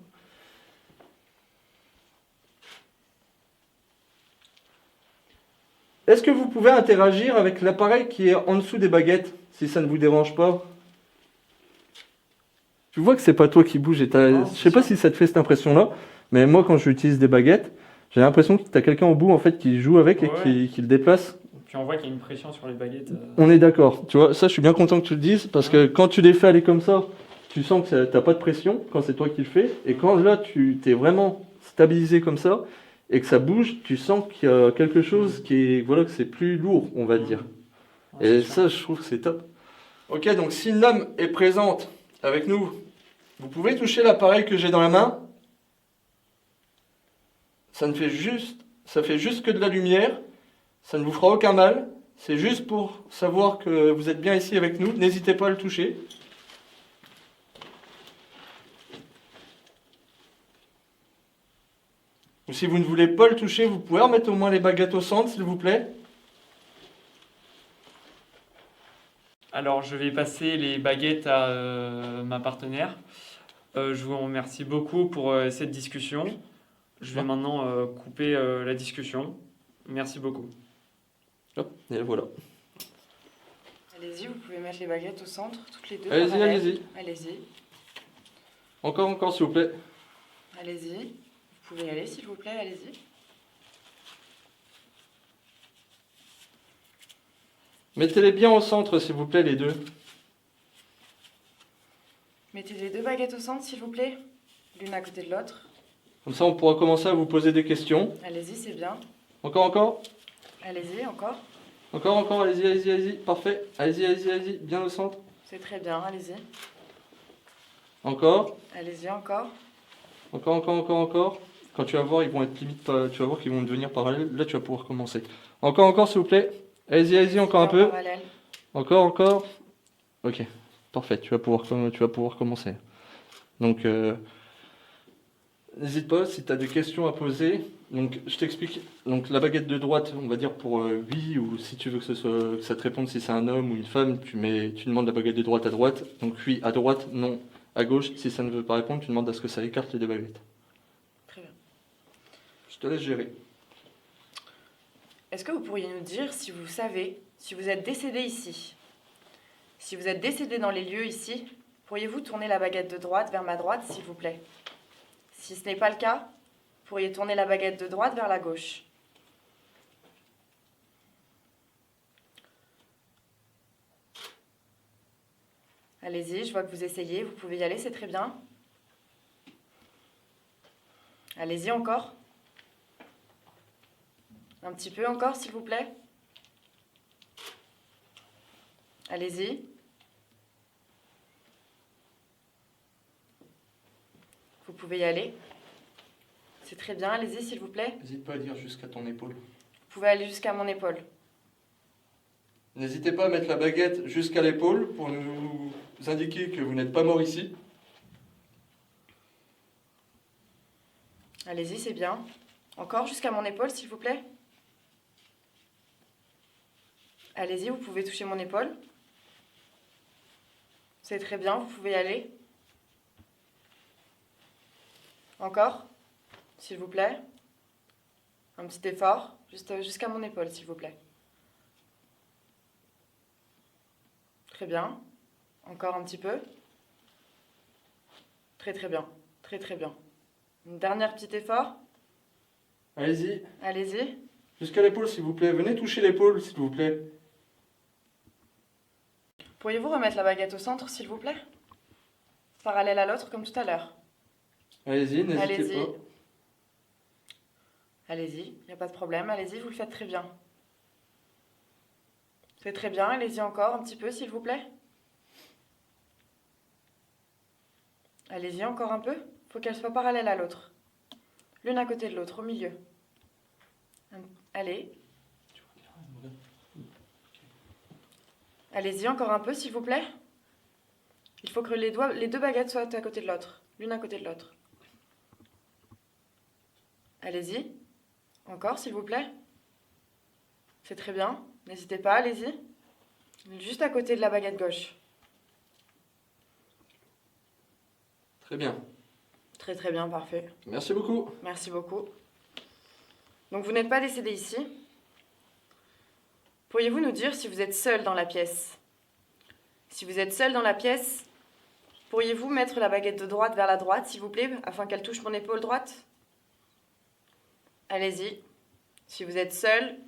Est-ce que vous pouvez interagir avec l'appareil qui est en dessous des baguettes, si ça ne vous dérange pas? Tu vois que c'est pas toi qui bouge. Je sais pas si ça te fait cette impression-là, mais moi, quand j'utilise des baguettes, j'ai l'impression que tu as quelqu'un au bout en fait qui joue avec et Ouais. qui le déplace. Puis on voit qu'il y a une pression sur les baguettes. On est d'accord. Tu vois, ça, je suis bien content que tu le dises parce que quand tu les fais aller comme ça, tu sens que t'as pas de pression quand c'est toi qui le fais. Et quand là, tu t'es vraiment stabilisé comme ça et que ça bouge, tu sens qu'il y a quelque chose qui est, voilà, que c'est plus lourd, on va dire. Ouais, Et c'est ça, je trouve que c'est top. Ok, donc si une lame est présente avec nous, vous pouvez toucher l'appareil que j'ai dans la main. Ça fait juste que de la lumière. Ça ne vous fera aucun mal. C'est juste pour savoir que vous êtes bien ici avec nous. N'hésitez pas à le toucher. Ou si vous ne voulez pas le toucher, vous pouvez remettre au moins les baguettes au centre, s'il vous plaît. Alors, je vais passer les baguettes à ma partenaire. Je vous remercie beaucoup pour cette discussion. Je vais maintenant couper la discussion. Merci beaucoup. Hop, et voilà. Allez-y, vous pouvez mettre les baguettes au centre, toutes les deux. Allez-y, parallèles. allez-y. Allez-y, Encore, s'il vous plaît. allez-y. Vous pouvez y aller, s'il vous plaît, allez-y. Mettez-les bien au centre, s'il vous plaît, les deux. Mettez les deux baguettes au centre, s'il vous plaît. L'une à côté de l'autre. Comme ça, on pourra commencer à vous poser des questions. Allez-y, c'est bien. Encore. Allez-y, encore. Encore, allez-y. Parfait. Allez-y, bien au centre. C'est très bien, allez-y. Encore. Allez-y, encore. Encore. Quand tu vas voir, ils vont être limite, tu vas voir qu'ils vont devenir parallèles. Là, tu vas pouvoir commencer. Encore, s'il vous plaît. Allez-y, encore un peu. Parallèle. Encore. Ok, parfait. Tu vas pouvoir commencer. Donc, n'hésite pas si tu as des questions à poser. Donc, je t'explique. Donc, la baguette de droite, on va dire pour oui, ou si tu veux que ça te réponde si c'est un homme ou une femme, tu demandes la baguette de droite à droite. Donc, oui, à droite, non, à gauche. Si ça ne veut pas répondre, tu demandes à ce que ça écarte les deux baguettes. Très bien. Je te laisse gérer. Est-ce que vous pourriez nous dire si vous savez, si vous êtes décédé ici, si vous êtes décédé dans les lieux ici, pourriez-vous tourner la baguette de droite vers ma droite, s'il vous plaît? Si ce n'est pas le cas, pourriez tourner la baguette de droite vers la gauche. Allez-y, je vois que vous essayez, vous pouvez y aller, c'est très bien. Allez-y encore. Un petit peu encore, s'il vous plaît. Allez-y. Vous pouvez y aller. C'est très bien, allez-y, s'il vous plaît. N'hésite pas à dire jusqu'à ton épaule. Vous pouvez aller jusqu'à mon épaule. N'hésitez pas à mettre la baguette jusqu'à l'épaule pour nous indiquer que vous n'êtes pas mort ici. Allez-y, c'est bien. Encore jusqu'à mon épaule, s'il vous plaît. Allez-y, vous pouvez toucher mon épaule. C'est très bien, vous pouvez y aller. Encore, s'il vous plaît. Un petit effort, jusqu'à mon épaule, s'il vous plaît. Très bien. Encore un petit peu. Très bien. Très bien. Un dernier petit effort. Allez-y. Allez-y. Jusqu'à l'épaule, s'il vous plaît. Venez toucher l'épaule, s'il vous plaît. Pourriez-vous remettre la baguette au centre, s'il vous plaît? Parallèle à l'autre, comme tout à l'heure. Allez-y, n'hésitez Allez-y. pas. Allez-y, il n'y a pas de problème. Allez-y, vous le faites très bien. C'est très bien. Allez-y encore un petit peu, s'il vous plaît. Allez-y encore un peu. Il faut qu'elle soit parallèle à l'autre. L'une à côté de l'autre, au milieu. Allez. Allez-y encore un peu, s'il vous plaît. Il faut que les deux baguettes soient à côté de l'autre. L'une à côté de l'autre. Allez-y. Encore, s'il vous plaît. C'est très bien. N'hésitez pas, allez-y. Juste à côté de la baguette gauche. Très bien. Très bien, parfait. Merci beaucoup. Merci beaucoup. Donc vous n'êtes pas décédé ici. Pourriez-vous nous dire si vous êtes seul dans la pièce? Si vous êtes seul dans la pièce, pourriez-vous mettre la baguette de droite vers la droite, s'il vous plaît, afin qu'elle touche mon épaule droite? Allez-y. Si vous êtes seul,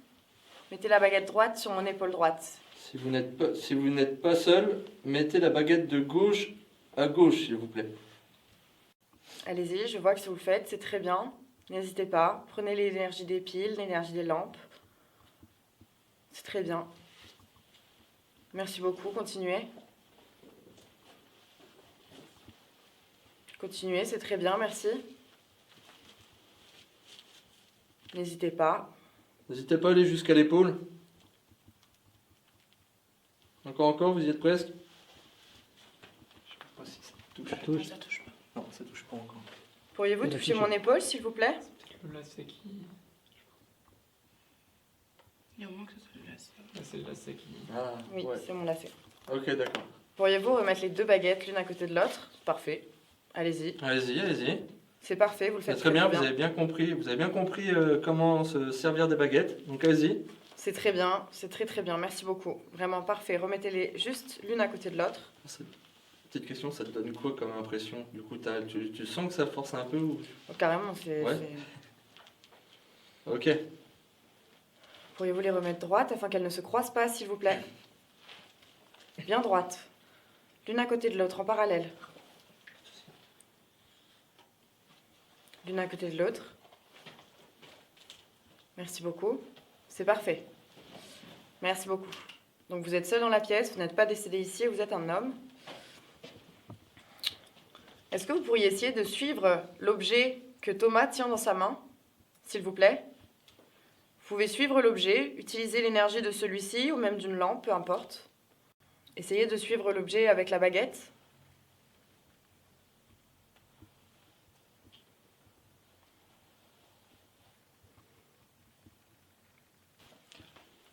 mettez la baguette droite sur mon épaule droite. Si vous n'êtes pas seul, mettez la baguette de gauche à gauche, s'il vous plaît. Allez-y, je vois que si vous le faites, c'est très bien. N'hésitez pas. Prenez l'énergie des piles, l'énergie des lampes. C'est très bien. Merci beaucoup. Continuez. Continuez, c'est très bien, merci. N'hésitez pas. N'hésitez pas à aller jusqu'à l'épaule. Encore, vous y êtes presque. Je sais pas si ça touche. Non, ça touche pas. Non, ça touche pas encore. Pourriez-vous toucher mon épaule, s'il vous plaît? Le lacet qui. Il y a au moins que ce soit le lacet. Là, c'est le lacet qui. Ah, Oui, ouais. c'est mon lacet. Ok, d'accord. Pourriez-vous remettre les 2 baguettes l'une à côté de l'autre? Parfait. Allez-y. Allez-y, allez-y. C'est parfait, vous le C'est faites très bien, vous avez bien compris, comment se servir des baguettes. Donc allez-y. C'est très bien, c'est très très bien, merci beaucoup. Vraiment parfait. Remettez-les juste l'une à côté de l'autre. Petite question, ça te donne quoi comme impression? Du coup, tu sens que ça force un peu ou... Oh, carrément, c'est... Ouais. Ok. Pourriez-vous les remettre droites afin qu'elles ne se croisent pas, s'il vous plaît? Bien droites. L'une à côté de l'autre, en parallèle. L'une à côté de l'autre. Merci beaucoup. C'est parfait. Merci beaucoup. Donc vous êtes seul dans la pièce, vous n'êtes pas décédé ici, vous êtes un homme. Est-ce que vous pourriez essayer de suivre l'objet que Thomas tient dans sa main, s'il vous plaît? Vous pouvez suivre l'objet, utiliser l'énergie de celui-ci ou même d'une lampe, peu importe. Essayez de suivre l'objet avec la baguette.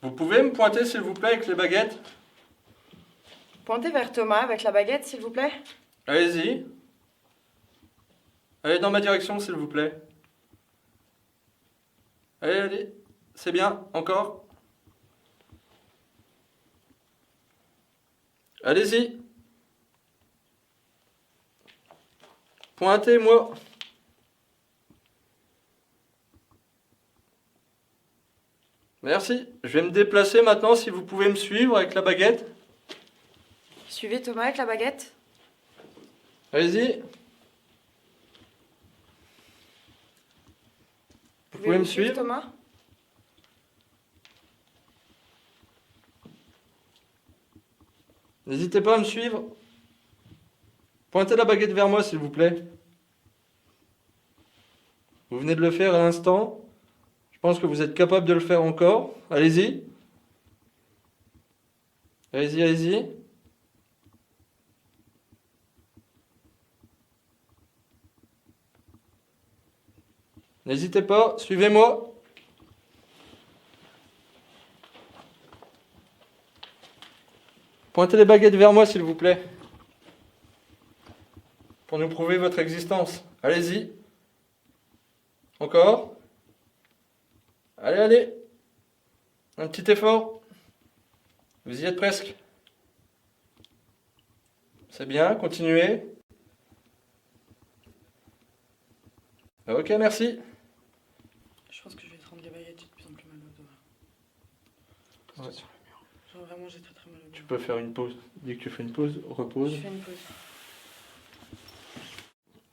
Vous pouvez me pointer, s'il vous plaît, avec les baguettes? Pointez vers Thomas avec la baguette, s'il vous plaît. Allez-y. Allez dans ma direction, s'il vous plaît. Allez, allez. C'est bien, encore. Allez-y. Pointez-moi. Merci. Je vais me déplacer maintenant, si vous pouvez me suivre avec la baguette. Suivez Thomas avec la baguette. Allez-y. Vous pouvez me suivre? Thomas? N'hésitez pas à me suivre. Pointez la baguette vers moi, s'il vous plaît. Vous venez de le faire à l'instant. Je pense que vous êtes capable de le faire encore. Allez-y. Allez-y, allez-y. N'hésitez pas, suivez-moi. Pointez les baguettes vers moi, s'il vous plaît. Pour nous prouver votre existence. Allez-y. Encore. Allez, allez. Un petit effort. Vous y êtes presque. C'est bien, continuez. Ok, merci. Je pense que je vais te rendre les baguettes, j'ai de plus en plus mal au dos. Ouais. Genre vraiment, j'ai très très mal au dos. Tu peux faire une pause. Dès que tu fais une pause, repose. Je fais une pause.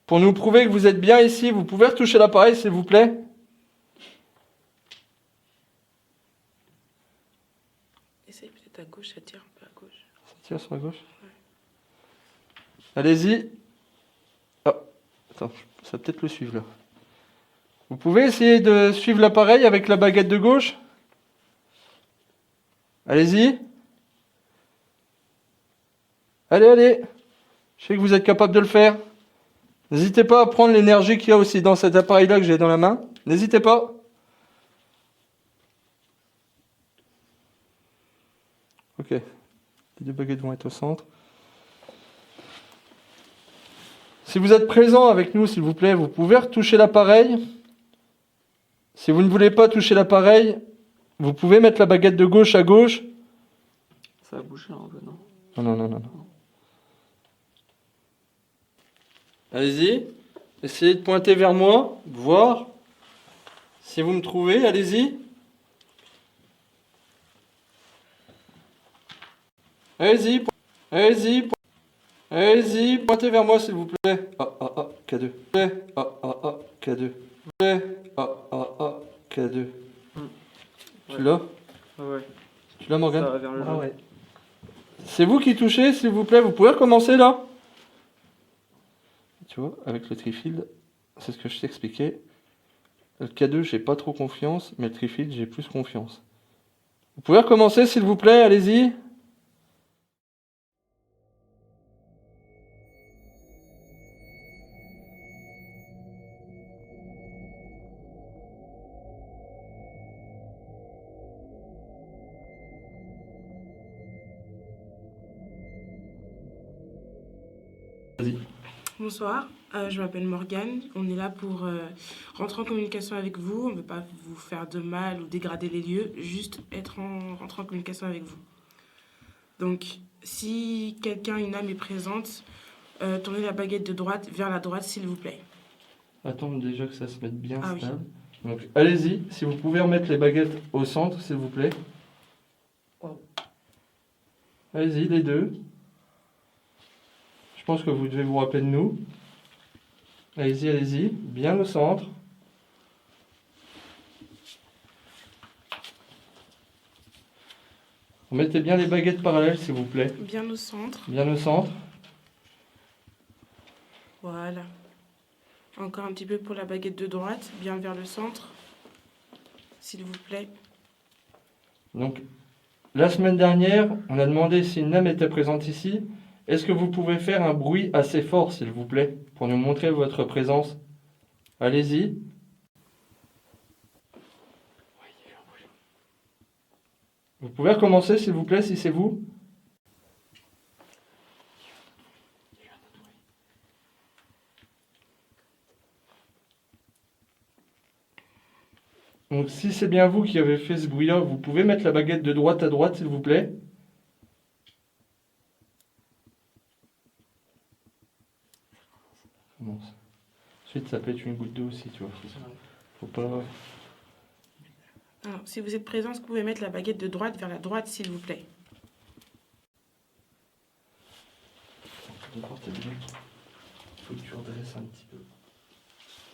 Pour nous prouver que vous êtes bien ici, vous pouvez retoucher l'appareil, s'il vous plaît? Essaye peut-être à gauche, ça tire un peu à gauche. Ça tire sur la gauche? Ouais. Allez-y. Ah, attends, ça va peut-être le suivre là. Vous pouvez essayer de suivre l'appareil avec la baguette de gauche? Allez-y. Allez, allez. Je sais que vous êtes capable de le faire. N'hésitez pas à prendre l'énergie qu'il y a aussi dans cet appareil-là que j'ai dans la main. N'hésitez pas. Ok. Les 2 baguettes vont être au centre. Si vous êtes présent avec nous, s'il vous plaît, vous pouvez retoucher l'appareil. Si vous ne voulez pas toucher l'appareil, vous pouvez mettre la baguette de gauche à gauche. Ça a bougé un peu, non? Non, non, non, non. Allez-y. Essayez de pointer vers moi, voir si vous me trouvez. Allez-y. Allez-y. Allez-y. Allez-y. Pointez vers moi, s'il vous plaît. Ah, ah, ah, K2. Ah, ah, ah, K2. Ah, ah, ah, K2. Tu l'as? Ouais. Tu l'as, Morgane? Ça va vers le jaune. ouais. C'est vous qui touchez, s'il vous plaît. Vous pouvez recommencer là? Tu vois, avec le trifield, c'est ce que je t'expliquais. Le K2, j'ai pas trop confiance, mais le trifield, j'ai plus confiance. Vous pouvez recommencer, s'il vous plaît, allez-y. Bonsoir, je m'appelle Morgane. On est là pour rentrer en communication avec vous. On ne veut pas vous faire de mal ou dégrader les lieux, juste rentrer en communication avec vous. Donc, si quelqu'un, une âme est présente, tournez la baguette de droite vers la droite, s'il vous plaît. Attends déjà que ça se mette bien Ah oui. stable. Donc allez-y, si vous pouvez remettre les baguettes au centre, s'il vous plaît. Allez-y, les deux. Je pense que vous devez vous rappeler de nous. Allez-y, allez-y, bien au centre. Remettez bien les baguettes parallèles, s'il vous plaît. Bien au centre. Bien au centre. Voilà. Encore un petit peu pour la baguette de droite, bien vers le centre, s'il vous plaît. Donc, la semaine dernière, on a demandé si une âme était présente ici. Est-ce que vous pouvez faire un bruit assez fort, s'il vous plaît, pour nous montrer votre présence? Allez-y. Vous pouvez recommencer, s'il vous plaît, si c'est vous? Donc, si c'est bien vous qui avez fait ce bruit-là, vous pouvez mettre la baguette de droite à droite, s'il vous plaît. Commence. Ensuite, ça peut être une goutte d'eau aussi, tu vois. Faut pas... Alors, si vous êtes présent, est-ce que vous pouvez mettre la baguette de droite vers la droite, s'il vous plaît? D'accord, t'as bien. Il faut que tu redresses un petit peu.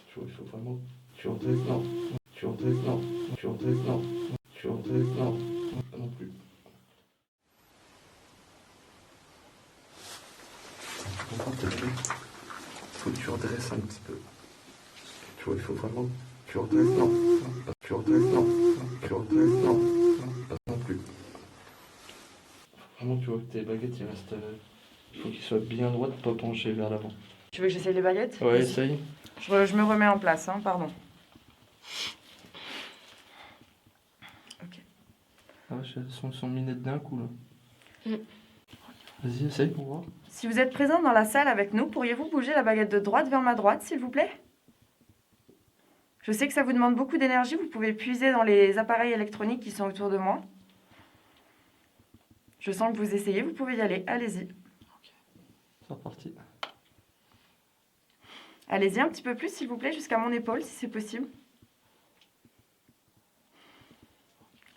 Tu vois, il faut vraiment... Tu redresses, non. Tu redresses, non. Tu redresses, non. Tu redresses, non. Pas non plus. D'accord, t'as bien. Il faut que tu redresses un petit peu. Tu vois, il faut vraiment... Tu redresses, non. Tu redresses, non. Tu redresses, non. Pas non plus. Vraiment, tu vois que tes baguettes, ils restent... Il faut qu'ils soient bien droits, pas penchés vers l'avant. Tu veux que j'essaye les baguettes? Ouais, essaye. Je me remets en place, hein, pardon. Ok. Ah, elles sont minettes d'un coup, là. Mm. Vas-y, essaye pour voir. Si vous êtes présent dans la salle avec nous, pourriez-vous bouger la baguette de droite vers ma droite, s'il vous plaît? Je sais que ça vous demande beaucoup d'énergie, vous pouvez puiser dans les appareils électroniques qui sont autour de moi. Je sens que vous essayez, vous pouvez y aller, allez-y. C'est reparti. Allez-y un petit peu plus, s'il vous plaît, jusqu'à mon épaule, si c'est possible.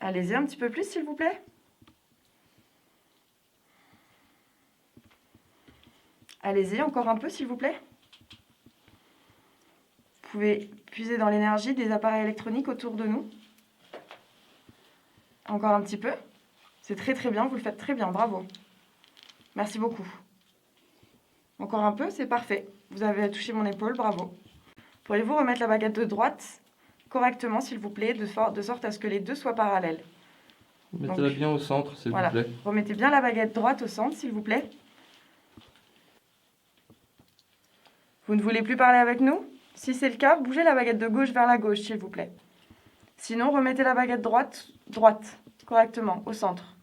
Allez-y un petit peu plus, s'il vous plaît. Allez-y, encore un peu, s'il vous plaît. Vous pouvez puiser dans l'énergie des appareils électroniques autour de nous. Encore un petit peu. C'est très très bien, vous le faites très bien, bravo. Merci beaucoup. Encore un peu, c'est parfait. Vous avez touché mon épaule, bravo. Pourriez-vous remettre la baguette de droite correctement, s'il vous plaît, de sorte à ce que les deux soient parallèles. Mettez-la bien au centre, s'il voilà. vous plaît. Remettez bien la baguette droite au centre, s'il vous plaît. Vous ne voulez plus parler avec nous? Si c'est le cas, bougez la baguette de gauche vers la gauche, s'il vous plaît. Sinon, remettez la baguette droite, correctement, au centre.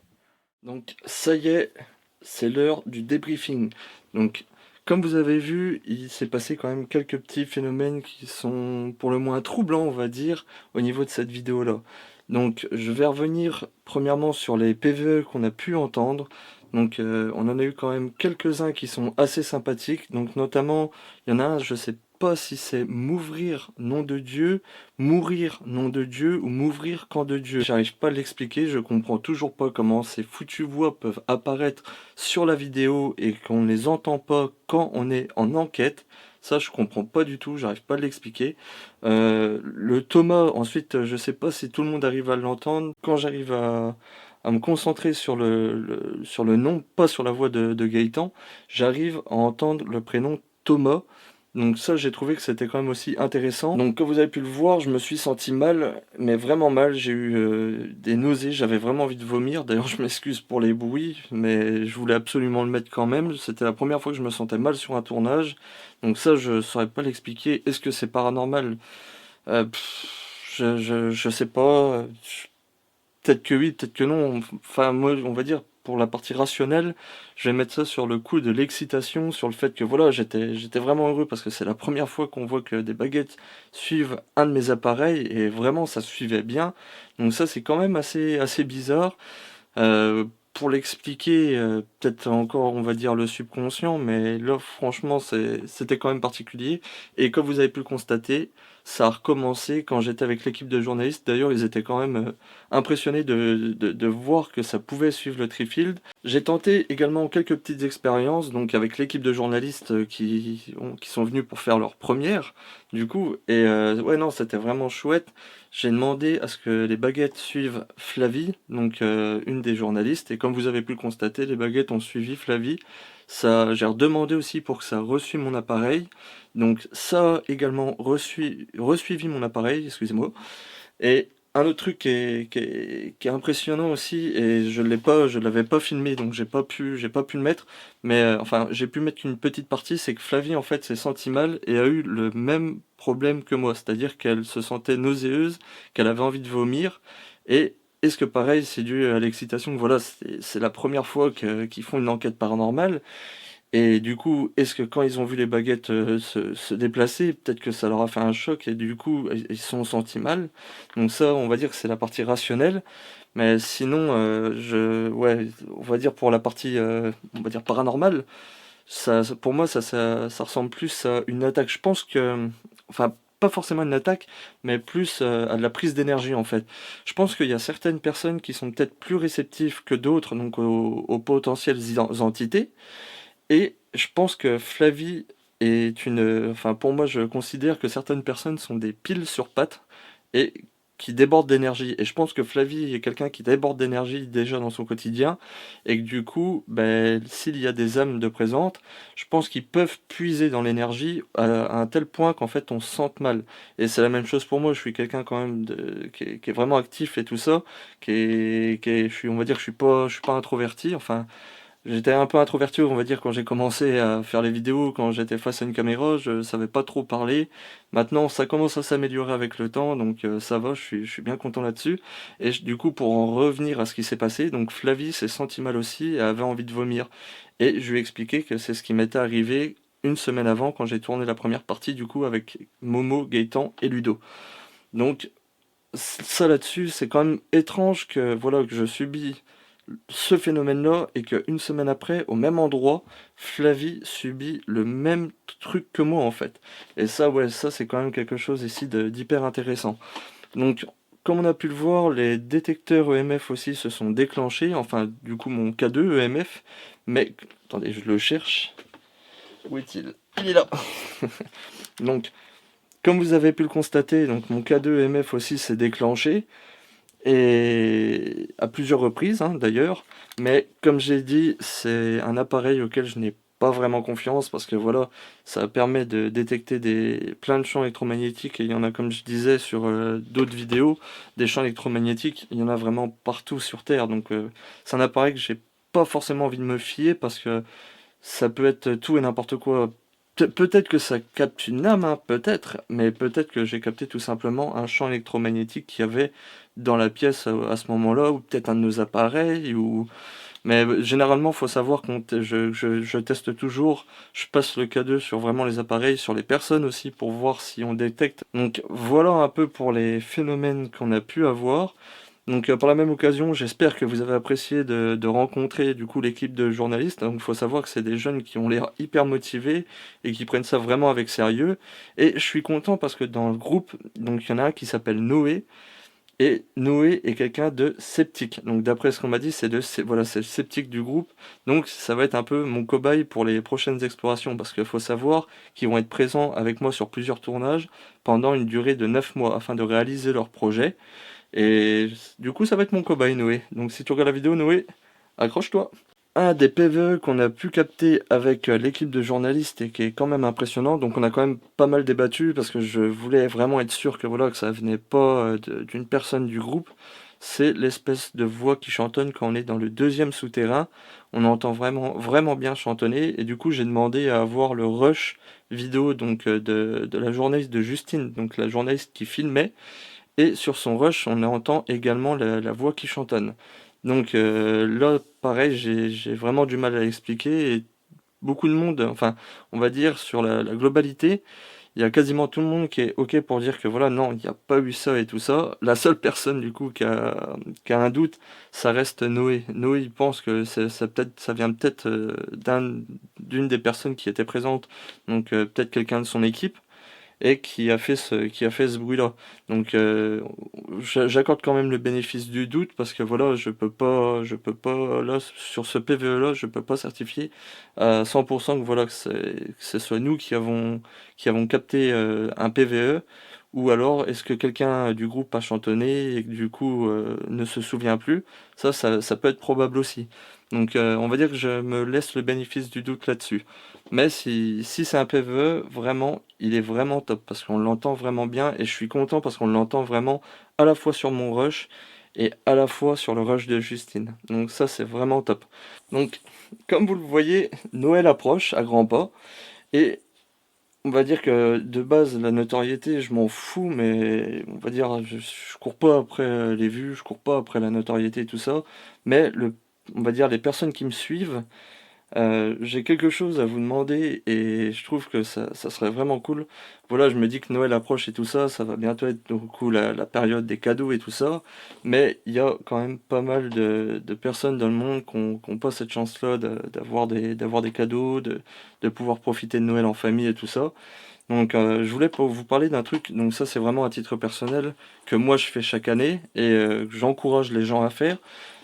Donc, ça y est, c'est l'heure du débriefing. Donc, comme vous avez vu, il s'est passé quand même quelques petits phénomènes qui sont pour le moins troublants, on va dire, au niveau de cette vidéo-là. Donc, je vais revenir premièrement sur les PVE qu'on a pu entendre. Donc, on en a eu quand même quelques-uns qui sont assez sympathiques. Donc, notamment, il y en a un, je sais pas si c'est m'ouvrir nom de Dieu, mourir nom de Dieu ou m'ouvrir camp de Dieu. J'arrive pas à l'expliquer, je comprends toujours pas comment ces foutues voix peuvent apparaître sur la vidéo et qu'on ne les entend pas quand on est en enquête. Ça, je comprends pas du tout, j'arrive pas à l'expliquer. Le Thomas, ensuite, je sais pas si tout le monde arrive à l'entendre. Quand j'arrive à me concentrer sur le nom, pas sur la voix de Gaëtan, j'arrive à entendre le prénom Thomas. Donc ça, j'ai trouvé que c'était quand même aussi intéressant. Donc comme vous avez pu le voir, je me suis senti mal, mais vraiment mal. J'ai eu des nausées, j'avais vraiment envie de vomir. D'ailleurs, je m'excuse pour les bruits, mais je voulais absolument le mettre quand même. C'était la première fois que je me sentais mal sur un tournage. Donc ça, je saurais pas l'expliquer. Est-ce que c'est paranormal? Je sais pas. Peut-être que oui, peut-être que non. Enfin, moi, on va dire, pour la partie rationnelle, je vais mettre ça sur le coup de l'excitation, sur le fait que voilà, j'étais vraiment heureux parce que c'est la première fois qu'on voit que des baguettes suivent un de mes appareils et vraiment ça suivait bien. Donc ça c'est quand même assez bizarre. Pour l'expliquer, peut-être encore on va dire le subconscient, mais là franchement c'était quand même particulier. Et comme vous avez pu le constater, ça a recommencé quand j'étais avec l'équipe de journalistes. D'ailleurs, ils étaient quand même impressionnés de voir que ça pouvait suivre le Trifield. J'ai tenté également quelques petites expériences, donc avec l'équipe de journalistes qui sont venus pour faire leur première, du coup. Et ouais, non, c'était vraiment chouette. J'ai demandé à ce que les baguettes suivent Flavie, donc une des journalistes. Et comme vous avez pu le constater, les baguettes ont suivi Flavie. Ça, j'ai redemandé aussi pour que ça reçue mon appareil. Donc ça a également resuivi mon appareil, excusez-moi. Et un autre truc qui est impressionnant aussi, et je l'avais pas filmé, donc j'ai pas pu le mettre, mais enfin j'ai pu mettre une petite partie, c'est que Flavie en fait s'est sentie mal et a eu le même problème que moi, c'est-à-dire qu'elle se sentait nauséeuse, qu'elle avait envie de vomir, et est-ce que pareil c'est dû à l'excitation? Voilà, c'est la première fois qu'ils font une enquête paranormale. Et du coup, est-ce que quand ils ont vu les baguettes se déplacer, peut-être que ça leur a fait un choc et du coup, ils se sont sentis mal. Donc ça, on va dire que c'est la partie rationnelle. Mais sinon, ouais, on va dire pour la partie, on va dire paranormale, pour moi, ça ressemble plus à une attaque. Je pense que, enfin, pas forcément une attaque, mais plus à de la prise d'énergie en fait. Je pense qu'il y a certaines personnes qui sont peut-être plus réceptives que d'autres, donc aux potentielles entités. Et je pense que Flavie est une... Enfin, pour moi, je considère que certaines personnes sont des piles sur pattes et qui débordent d'énergie. Et je pense que Flavie est quelqu'un qui déborde d'énergie déjà dans son quotidien et que du coup, ben, s'il y a des âmes de présentes, je pense qu'ils peuvent puiser dans l'énergie à un tel point qu'en fait on se sente mal. Et c'est la même chose pour moi, je suis quelqu'un quand même qui est vraiment actif et tout ça, on va dire que je suis pas introverti, enfin... J'étais un peu introverti, on va dire, quand j'ai commencé à faire les vidéos, quand j'étais face à une caméra, je savais pas trop parler. Maintenant, ça commence à s'améliorer avec le temps, donc ça va, je suis bien content là-dessus. Et du coup, pour en revenir à ce qui s'est passé, donc Flavie s'est sentie mal aussi et avait envie de vomir. Et je lui ai expliqué que c'est ce qui m'était arrivé une semaine avant, quand j'ai tourné la première partie, du coup, avec Momo, Gaëtan et Ludo. Donc, ça là-dessus, c'est quand même étrange que, voilà, que je subis ce phénomène-là et qu'une semaine après, au même endroit, Flavie subit le même truc que moi en fait. Et ça, ouais, ça c'est quand même quelque chose ici d'hyper intéressant. Donc, comme on a pu le voir, les détecteurs EMF aussi se sont déclenchés, enfin du coup mon K2 EMF, mais attendez, je le cherche. Où est-il? Il est là. Donc, comme vous avez pu le constater, donc mon K2 EMF aussi s'est déclenché. Et à plusieurs reprises d'ailleurs, mais comme j'ai dit, c'est un appareil auquel je n'ai pas vraiment confiance parce que voilà, ça permet de détecter plein de champs électromagnétiques et il y en a, comme je disais sur d'autres vidéos, des champs électromagnétiques, il y en a vraiment partout sur Terre, donc c'est un appareil que j'ai pas forcément envie de me fier parce que ça peut être tout et n'importe quoi. Peut-être que ça capte une âme, peut-être, mais peut-être que j'ai capté tout simplement un champ électromagnétique qu'il y avait dans la pièce à ce moment-là, ou peut-être un de nos appareils, mais généralement, il faut savoir que je teste toujours, je passe le K2 sur vraiment les appareils, sur les personnes aussi, pour voir si on détecte. Donc voilà un peu pour les phénomènes qu'on a pu avoir. Donc par la même occasion, j'espère que vous avez apprécié de rencontrer du coup l'équipe de journalistes. Donc il faut savoir que c'est des jeunes qui ont l'air hyper motivés et qui prennent ça vraiment avec sérieux. Et je suis content parce que dans le groupe, donc il y en a un qui s'appelle Noé. Et Noé est quelqu'un de sceptique. Donc d'après ce qu'on m'a dit, c'est le sceptique du groupe. Donc ça va être un peu mon cobaye pour les prochaines explorations. Parce qu'il faut savoir qu'ils vont être présents avec moi sur plusieurs tournages pendant une durée de 9 mois afin de réaliser leur projet. Et du coup, ça va être mon cobaye, Noé. Donc si tu regardes la vidéo, Noé, accroche-toi. Un des PVE qu'on a pu capter avec l'équipe de journalistes et qui est quand même impressionnant, donc on a quand même pas mal débattu parce que je voulais vraiment être sûr que voilà que ça venait pas d'une personne du groupe, c'est l'espèce de voix qui chantonne quand on est dans le deuxième souterrain, on entend vraiment bien chantonner et du coup j'ai demandé à avoir le rush vidéo donc de la journaliste de Justine, donc la journaliste qui filmait, et sur son rush on entend également la voix qui chantonne. Donc là, pareil, j'ai vraiment du mal à l'expliquer et beaucoup de monde, enfin, on va dire sur la globalité, il y a quasiment tout le monde qui est OK pour dire que voilà, non, il n'y a pas eu ça et tout ça. La seule personne du coup qui a un doute, ça reste Noé. Noé, il pense que ça vient peut-être d'une des personnes qui étaient présentes, donc peut-être quelqu'un de son équipe et qui a fait ce bruit-là. Donc j'accorde quand même le bénéfice du doute parce que voilà, je peux pas là sur ce PVE-là, je peux pas certifier à 100% que voilà que ce soit nous qui avons capté un PVE ou alors est-ce que quelqu'un du groupe a chantonné et que du coup ne se souvient plus. Ça peut être probable aussi. Donc on va dire que je me laisse le bénéfice du doute là-dessus. Mais si c'est un PVE, vraiment, il est vraiment top parce qu'on l'entend vraiment bien et je suis content parce qu'on l'entend vraiment à la fois sur mon rush et à la fois sur le rush de Justine. Donc ça, c'est vraiment top. Donc, comme vous le voyez, Noël approche à grands pas et on va dire que de base, la notoriété, je m'en fous, mais on va dire, je cours pas après les vues, je cours pas après la notoriété et tout ça, mais on va dire les personnes qui me suivent. J'ai quelque chose à vous demander et je trouve que ça serait vraiment cool. Voilà, je me dis que Noël approche et tout ça, ça va bientôt être du coup la période des cadeaux et tout ça. Mais il y a quand même pas mal de personnes dans le monde qui ont pas cette chance-là d'avoir des cadeaux, de pouvoir profiter de Noël en famille et tout ça. Donc je voulais vous parler d'un truc, donc ça c'est vraiment à titre personnel, que moi je fais chaque année et que j'encourage les gens à faire.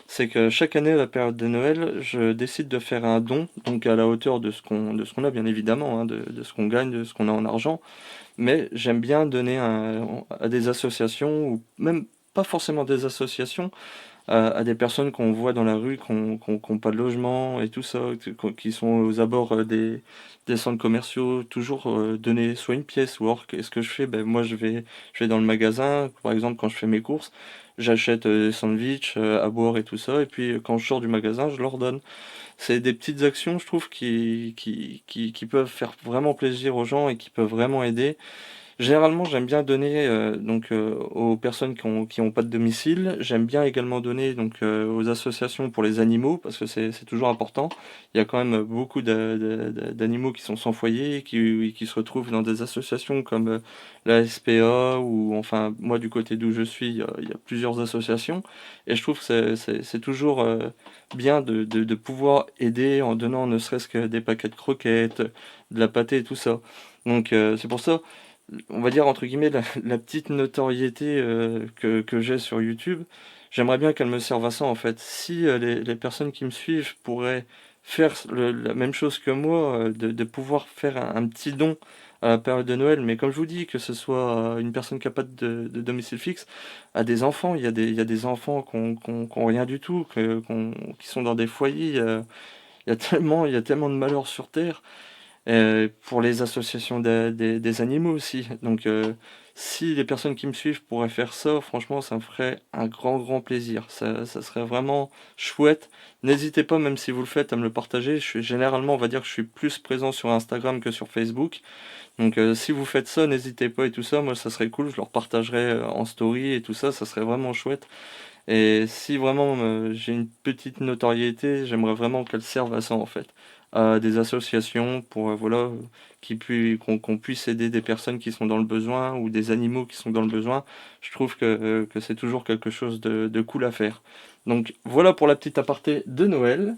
C'est que chaque année, à la période de Noël, je décide de faire un don, donc à la hauteur de ce qu'on a bien évidemment, hein, de ce qu'on gagne, de ce qu'on a en argent. Mais j'aime bien donner à des associations, ou même pas forcément des associations, à des personnes qu'on voit dans la rue, qui ont pas de logement et tout ça, qui sont aux abords des centres commerciaux, toujours donner soit une pièce, ou alors qu'est-ce que je fais? Ben, moi je vais dans le magasin, par exemple quand je fais mes courses, j'achète des sandwichs à boire et tout ça, et puis quand je sors du magasin, je leur donne. C'est des petites actions, je trouve, qui peuvent faire vraiment plaisir aux gens et qui peuvent vraiment aider. Généralement, j'aime bien donner aux personnes qui ont pas de domicile. J'aime bien également donner aux associations pour les animaux parce que c'est toujours important. Il y a quand même beaucoup d'animaux qui sont sans foyer et qui se retrouvent dans des associations comme la SPA ou enfin moi du côté d'où je suis, il y a plusieurs associations et je trouve que c'est toujours bien de pouvoir aider en donnant ne serait-ce que des paquets de croquettes, de la pâtée et tout ça. Donc c'est pour ça on va dire entre guillemets la petite notoriété que j'ai sur YouTube, j'aimerais bien qu'elle me serve à ça en fait. Si les personnes qui me suivent pourraient faire la même chose que moi, de pouvoir faire un petit don à la période de Noël, mais comme je vous dis, que ce soit une personne qui n'a pas de domicile fixe, à des enfants, il y a des enfants qui ont rien du tout, qui sont dans des foyers, il y a tellement de malheurs sur Terre pour les associations des animaux aussi. Donc, si les personnes qui me suivent pourraient faire ça, franchement, ça me ferait un grand, grand plaisir. Ça serait vraiment chouette. N'hésitez pas, même si vous le faites, à me le partager. Généralement, on va dire que je suis plus présent sur Instagram que sur Facebook. Donc, si vous faites ça, n'hésitez pas et tout ça. Moi, ça serait cool. Je leur partagerai en story et tout ça. Ça serait vraiment chouette. Et si vraiment j'ai une petite notoriété, j'aimerais vraiment qu'elle serve à ça en fait, à des associations pour voilà, qu'on puisse aider des personnes qui sont dans le besoin ou des animaux qui sont dans le besoin. Je trouve que c'est toujours quelque chose de cool à faire. Donc voilà pour la petite aparté de Noël.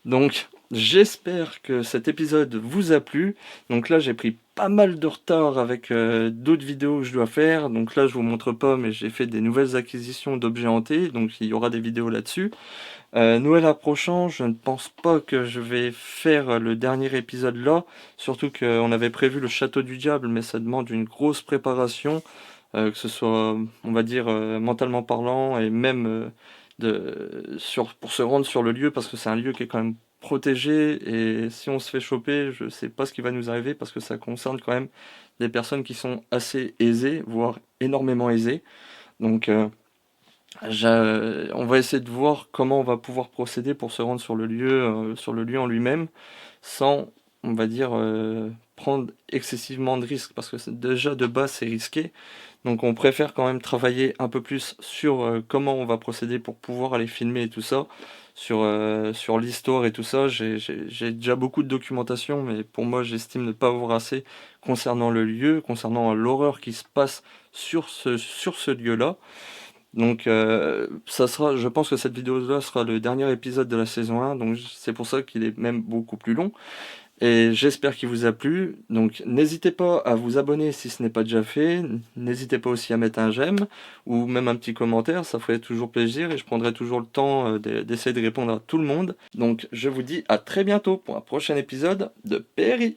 Donc, j'espère que cet épisode vous a plu. Donc là, j'ai pris pas mal de retard avec d'autres vidéos que je dois faire. Donc là, je vous montre pas, mais j'ai fait des nouvelles acquisitions d'objets hantés. Donc il y aura des vidéos là-dessus. Noël approchant, je ne pense pas que je vais faire le dernier épisode là. Surtout qu'on avait prévu le Château du Diable, mais ça demande une grosse préparation. Que ce soit, on va dire, mentalement parlant et même... pour se rendre sur le lieu parce que c'est un lieu qui est quand même protégé et si on se fait choper, je sais pas ce qui va nous arriver parce que ça concerne quand même des personnes qui sont assez aisées, voire énormément aisées. Donc on va essayer de voir comment on va pouvoir procéder pour se rendre sur le lieu en lui-même sans on va dire, prendre excessivement de risques, parce que déjà de base c'est risqué. Donc on préfère quand même travailler un peu plus sur comment on va procéder pour pouvoir aller filmer et tout ça, sur l'histoire et tout ça. J'ai déjà beaucoup de documentation, mais pour moi j'estime ne pas avoir assez concernant le lieu, concernant l'horreur qui se passe sur ce lieu-là. Donc je pense que cette vidéo-là sera le dernier épisode de la saison 1, donc c'est pour ça qu'il est même beaucoup plus long. Et j'espère qu'il vous a plu. Donc n'hésitez pas à vous abonner si ce n'est pas déjà fait. N'hésitez pas aussi à mettre un j'aime ou même un petit commentaire, ça ferait toujours plaisir et je prendrai toujours le temps d'essayer de répondre à tout le monde. Donc je vous dis à très bientôt pour un prochain épisode de PRI.